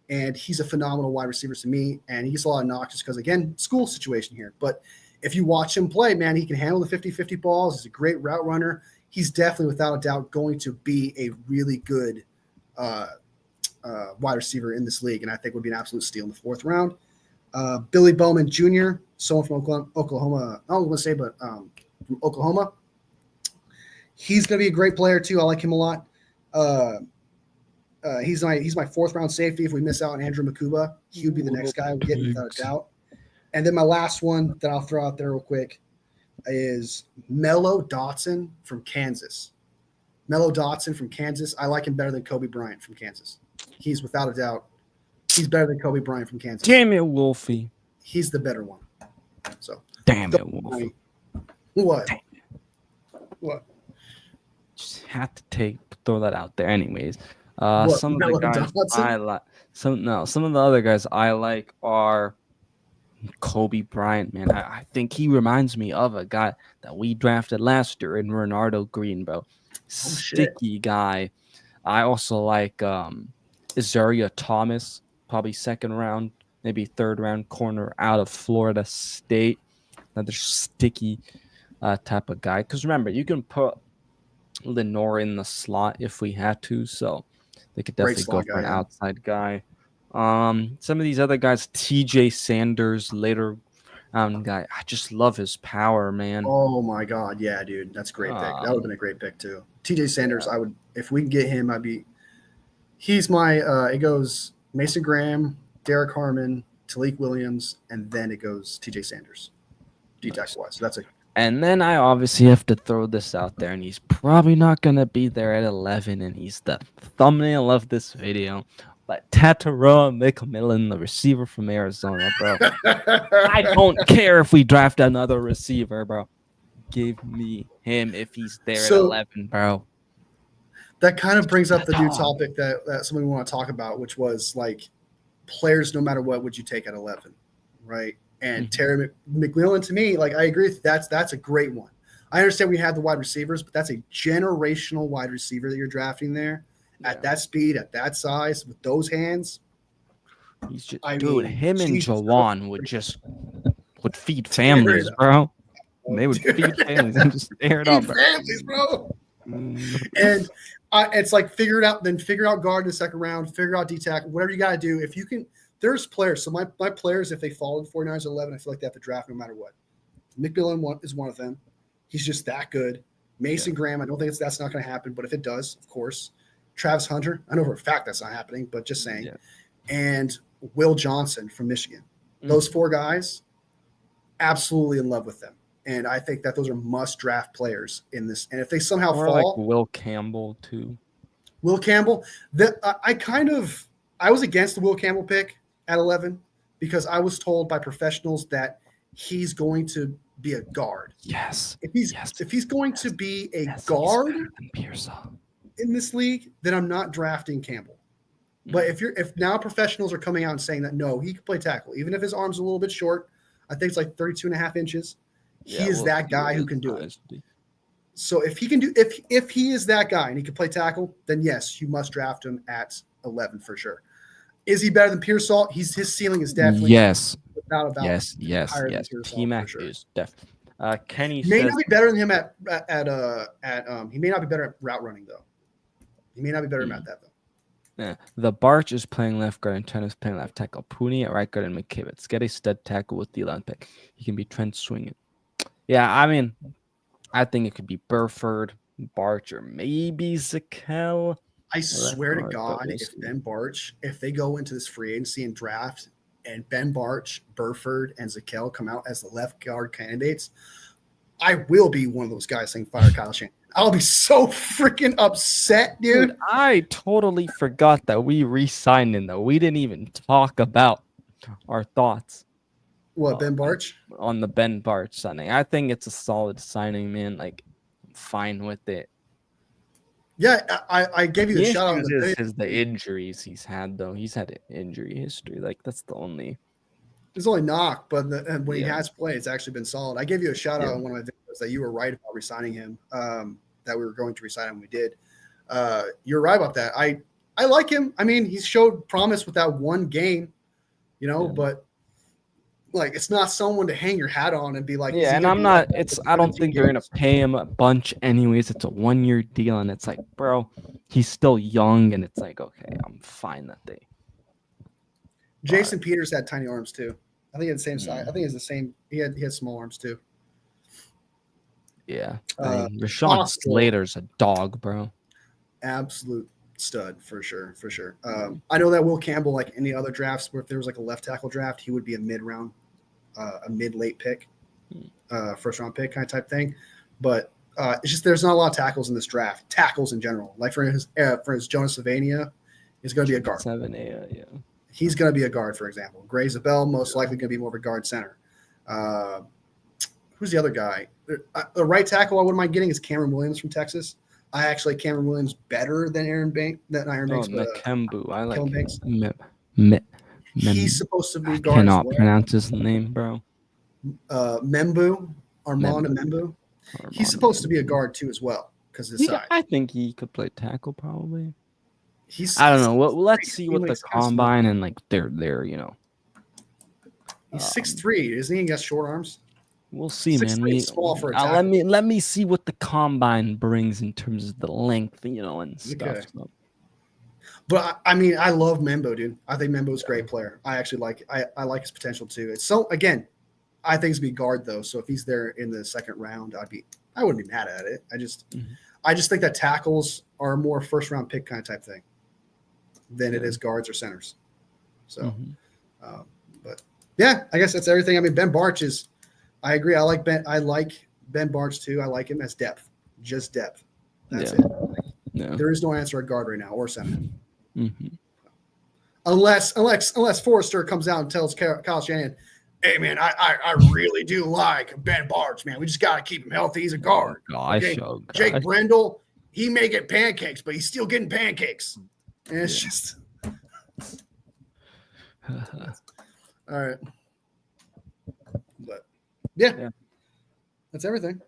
and he's a phenomenal wide receiver to me. And he gets a lot of knocks just because, again, school situation here. But if you watch him play, man, he can handle the 50-50 balls. He's a great route runner. He's definitely, without a doubt, going to be a really good wide receiver in this league, and I think would be an absolute steal in the fourth round. Billy Bowman Jr., someone from Oklahoma. I don't want to say, but from Oklahoma. He's going to be a great player too. I like him a lot. He's my fourth round safety. If we miss out on Andrew Makuba, he would be the next guy we get without a doubt. And then my last one that I'll throw out there real quick is Mello Dotson from Kansas. Mello Dotson from Kansas. I like him better than Kobe Bryant from Kansas. He's without a doubt. He's better than Kobe Bryant from Kansas. Damn it, Wolfie. He's the better one. So damn it, Wolfie. What? Damn it. What? Just had to throw that out there. Anyways, What, some of the guys Dotson? I like. Some of the other guys I like are Kobe Bryant. Man, I think he reminds me of a guy that we drafted last year in Renardo Green, bro. Sticky guy. I also like Isaiah Thomas, probably second round, maybe third round corner out of Florida State. Another sticky type of guy. Because remember, you can put Lenore in the slot if we had to, so they could definitely go for an outside guy. Some of these other guys, TJ Sanders, later guy. I just love his power, man. Oh my god, yeah, dude, that's a great pick. That would have been a great pick too. TJ Sanders, I would, if we can get him, he's my. It goes Mason Graham, Derek Harmon, Talik Williams, and then it goes TJ Sanders, D-tackle wise. So that's a. And then I obviously have to throw this out there, and he's probably not gonna be there at 11, and he's the thumbnail of this video. But Tataroa McMillan, the receiver from Arizona, bro. I don't care if we draft another receiver, bro. Give me him if he's there at 11, bro. That kind of brings up the new topic that somebody want to talk about, which was like players, no matter what, would you take at 11, right? And Terry McMillan, to me, like I agree, that's a great one. I understand we have the wide receivers, but that's a generational wide receiver that you're drafting there. At that speed, at that size, with those hands. He's just, dude, him and Jawan would feed families, bro. They would feed families and just stare it up, bro. Families, bro. And it's like figure it out, then figure out guard in the second round, figure out D-tackle, whatever you got to do. If you can, there's players. So my players, if they fall in 49ers at 11, I feel like they have to draft no matter what. McMillan is one of them. He's just that good. Mason Graham, I don't think that's not going to happen, but if it does, of course. Travis Hunter, I know for a fact that's not happening, but just saying. Yeah. And Will Johnson from Michigan. Those four guys, absolutely in love with them. And I think that those are must-draft players in this. And if they somehow fall. Like Will Campbell, too. Will Campbell. I was against the Will Campbell pick at 11 because I was told by professionals that he's going to be a guard. Yes. If he's going to be a guard in this league, then I'm not drafting Campbell. But if now professionals are coming out and saying that no, he can play tackle, even if his arm's a little bit short, I think it's like 32.5 inches. He is that guy who can do it. So if he can do if he is that guy and he can play tackle, then yes, you must draft him at 11 for sure. Is he better than Pearsall? His ceiling is definitely without a doubt. Yes. T-Mac is definitely. Kenny may not be better than him at he may not be better at route running though. He may not be better at that though. Yeah. The Barch is playing left guard and Trent is playing left tackle. Pooney at right guard and McKivitz. Get a stud tackle with the 11th pick. He can be Trent swinging. Yeah, I mean, I think it could be Burford, Barch, or maybe Zakel. I Left swear to guard, but God, we'll if see. Ben Barch, if they go into this free agency and draft, and Ben Barch, Burford, and Zakel come out as the left guard candidates, I will be one of those guys saying fire Kyle Shanahan. I'll be so freaking upset, Dude, dude. I totally forgot that we re-signed him, though. We didn't even talk about our thoughts What, uh, Ben Barch? on the Ben Barch signing. I think it's a solid signing, man. Like, I'm fine with it. Yeah, I gave you the The shout out in issues the is video. the injuries he's had, though. He's had an injury history. Like, that's the only. It's only knock, but and when he Yeah. has played, it's actually been solid. I gave you a shout out Yeah. in one of my videos that you were right about resigning him. That we were going to resign him. We did. You're right about that. I like him. I mean, he's showed promise with that one game, Yeah. but like it's not someone to hang your hat on and be like, is Yeah, he and going to I'm be like not. that It's. for I don't 17 think they're gonna games? pay him a bunch, anyways. It's a 1-year deal, and it's like, bro, he's still young, and it's like, okay, I'm fine that they. Jason Peters had tiny arms too. I think he had the same size. I Mm, think it's the same. He had small arms too. yeah, I Uh, mean, Rashawn Possible Slater's a dog, bro. absolute stud for sure, for sure. Mm, I know that Will Campbell, like any other drafts, where if there was like a left tackle draft, he would be a mid round, a mid late pick, mm. first round pick kind of type thing. But it's just there's not a lot of tackles in this draft. Tackles in general, like for his Jonas Savania, is going to be a guard. 7A, yeah. He's going to be a guard, for example. Gray Zabel most likely going to be more of a guard center. Uh, who's the other guy? The right tackle I wouldn't mind getting is Cameron Williams from Texas. I actually like Cameron Williams better than Aaron Banks, not Aaron Oh, Banks, but Nakembu. I like Kellen Banks. Me, He's supposed to be I guard as cannot well. pronounce his name, bro. Membu, Armand Membu. Membu. He's Armando supposed to be a Membu. guard too as well because of his Yeah, size. I think he could play tackle probably. He's I don't he's know. Well, let's see 6'3", what the he's kind of small. combine and like their He's um, 6'3", isn't he? He got short arms. we'll see, man. 6'3" is small for a tackle. Let me see what the combine brings in terms of the length, and stuff. Okay. So, But I mean, I love Membo, dude. I think Membo's a great player. I actually like I like his potential too. It's so again, I think he's be guard though. So if he's there in the second round, I wouldn't be mad at it. Mhm. I just think that tackles are more first round pick kind of type thing than it Yeah. is guards or centers. So, Mhm. but yeah, I guess that's everything. I mean, Ben Barch is. I agree. I like Ben Barch too. I like him as depth, just depth. That's Yeah. it. Yeah. There is no answer at guard right now or center. Mhm. Unless Forrester comes out and tells Kyle Shanahan, hey man, I really do like Ben Barch, man. We just got to keep him healthy. He's a guard. Gosh, Okay? oh Jake gosh. Brendel, he may get pancakes, but he's still getting pancakes. And it's Yeah. just all right. But yeah, that's everything.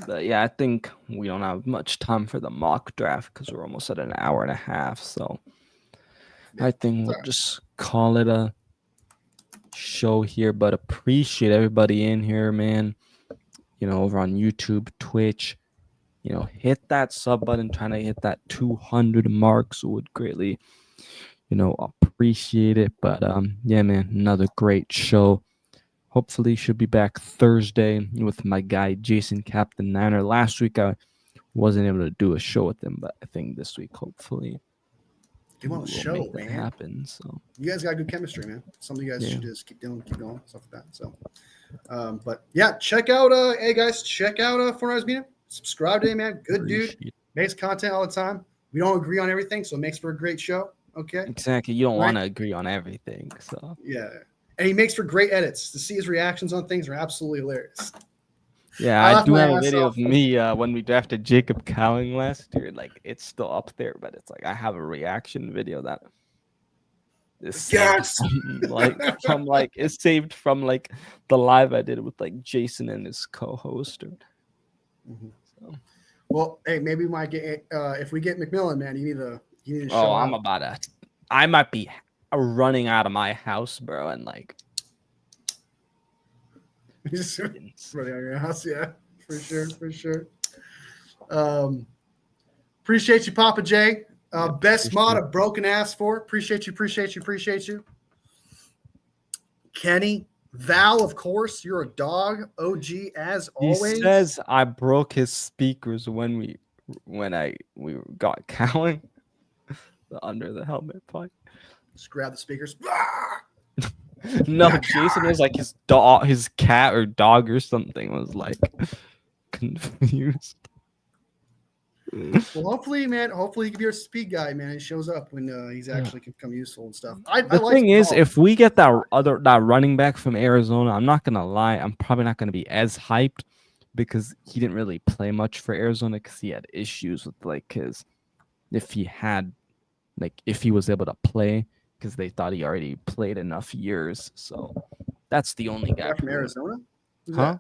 But yeah, I think we don't have much time for the mock draft because we're almost at an hour and a half. So I think we'll alright. just call it a show here. But appreciate everybody in here, man. Over on YouTube, Twitch. Hit that sub button. Trying to hit that 200 mark. So would greatly, appreciate it. But yeah, man, another great show. Hopefully, should be back Thursday with my guy Jason Captain Niner. Last week I wasn't able to do a show with him, but I think this week hopefully Get him on the show, make that man. happen. So You guys got good chemistry, man. Something you guys Yeah. should just keep doing, keep going, stuff like that. So, but yeah, check out, hey guys, check out 49ermedia. Subscribe to him, man. Good dude. appreciate Makes content all the time. We don't agree on everything, so it makes for a great show. Okay. exactly. You don't Right. want to agree on everything, so Yeah. And he makes for great edits. To see his reactions on things are absolutely hilarious. yeah. I I laugh do my have a ass video off. of me when we drafted Jacob Cowling last year. Like it's still up there, but it's like I have a reaction video that is saved Yes. from like it's saved from like the live I did with like Jason and his co-host. So. Well, hey, maybe we might get if we get McMillan, man. You need to show Oh, out. I'm about to. I might be running out of my house, bro, and like. Just running out of your house, yeah, for sure. Appreciate you, Papa J. Best mod of broken ass for. Appreciate you. Kenny, Val, of course, you're a dog. OG as always. He says I broke his speakers when we got Cowan under the helmet fight. Just grab the speakers. No, Jason was like his cat or dog or something was like confused. Well, hopefully, man. Hopefully, he can be our speed guy, man. He shows up when he's actually can become useful and stuff. The thing is, if we get that running back from Arizona, I'm not gonna lie, I'm probably not gonna be as hyped because he didn't really play much for Arizona because he had issues with like if he was able to play because they thought he already played enough years. So that's the only guy from Arizona. Who's huh?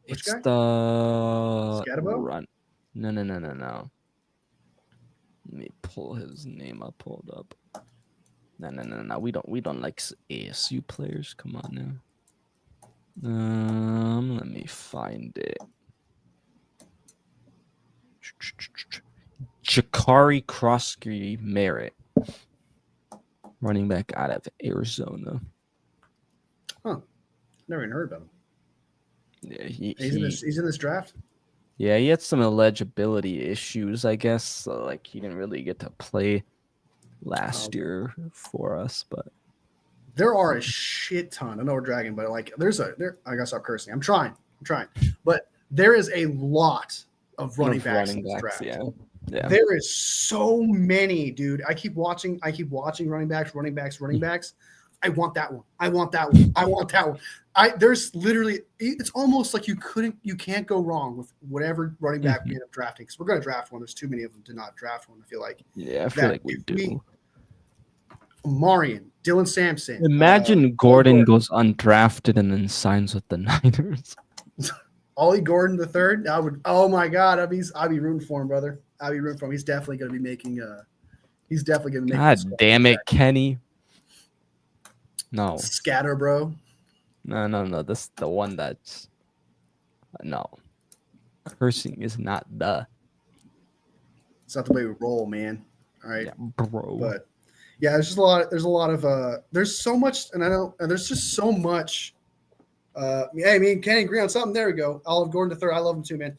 Which it's guy? The Scatabo? run. No. Let me pull his name up. Hold up. No. We don't like ASU players. Come on now. Let me find it. Jakari Krosky Merritt, running back out of Arizona. Huh. Never even heard about him. Yeah, he's in this draft. Yeah, he had some eligibility issues, I guess. So, like, he didn't really get to play last year for us, but there are a shit ton. I know we're dragging, but like, I gotta stop cursing. I'm trying, but there is a lot of running backs in this draft. Yeah. There is so many, dude. I keep watching running backs. I want that one. There's literally, it's almost like you can't go wrong with whatever running back we end up drafting. Because we're going to draft one. There's too many of them to not draft one. I feel like. Yeah, I feel like we do. Marion, Dylan Sampson. Imagine Gordon goes undrafted and then signs with the Niners. Ollie Gordon the third. Oh my God, I'd be rooting for him, brother. I'd be rooting for him. He's definitely going to be making. He's definitely going to make. God damn it, Kenny. No. Scatter, bro. No. This is the one that's no. Cursing is not the. It's not the way we roll, man. All right, yeah, bro. But yeah, there's just a lot. There's a lot of. There's so much, and there's just so much. Hey, me and Kenny agree on something. There we go. Olive Gordon the third. I love him too, man.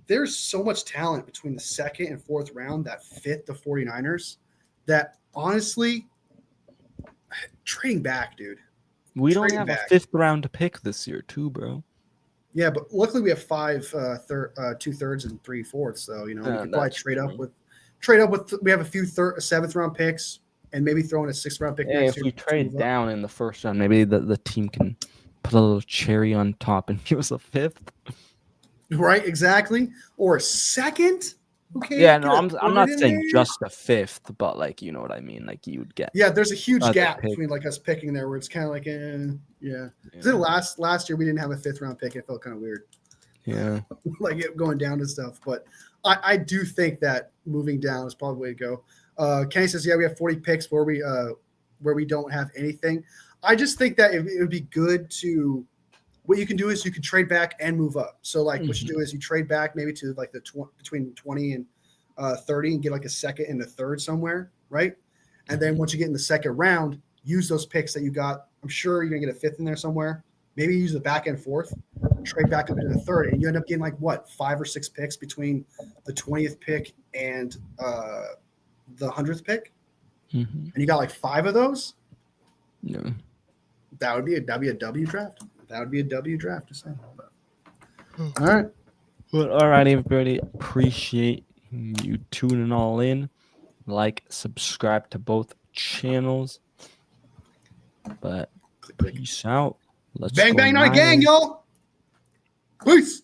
There's so much talent between the second and fourth round that fit the 49ers that honestly, trading back, dude. We don't have a fifth round pick this year, too, bro. Yeah, but luckily we have 2/3 and 3/4. So we could probably trade up with. We have a few seventh round picks and maybe throw in a sixth round pick. Hey, if we trade down in the first round, maybe the team can put a little cherry on top and give us a fifth. Right, exactly, or a second. Okay. Yeah, no, I'm not saying just a fifth, but like you know what I mean. Like you would get. Yeah, there's a huge gap between like us picking there, where it's kind of like, yeah. Last year we didn't have a fifth round pick. It felt kind of weird. Yeah. Like it going down and stuff, but I do think that moving down is probably the way to go. Kenny says, yeah, we have 40 picks where we don't have anything. I just think that it would be good to. What you can do is you can trade back and move up. So like what you do is you trade back maybe to like between 20 and 30 and get like a second and a third somewhere, right? And then once you get in the second round, use those picks that you got. I'm sure you're gonna get a fifth in there somewhere. Maybe use the back and fourth, trade back up into the third, and you end up getting like what 5 or 6 picks between the 20th pick and the 100th pick, and you got like 5 of those. Yeah, that'd be a W draft. That would be a W draft to say. All right. Well, all right, everybody. Appreciate you tuning all in. Like, subscribe to both channels. But peace out. Let's bang, bang, night gang, y'all. Peace.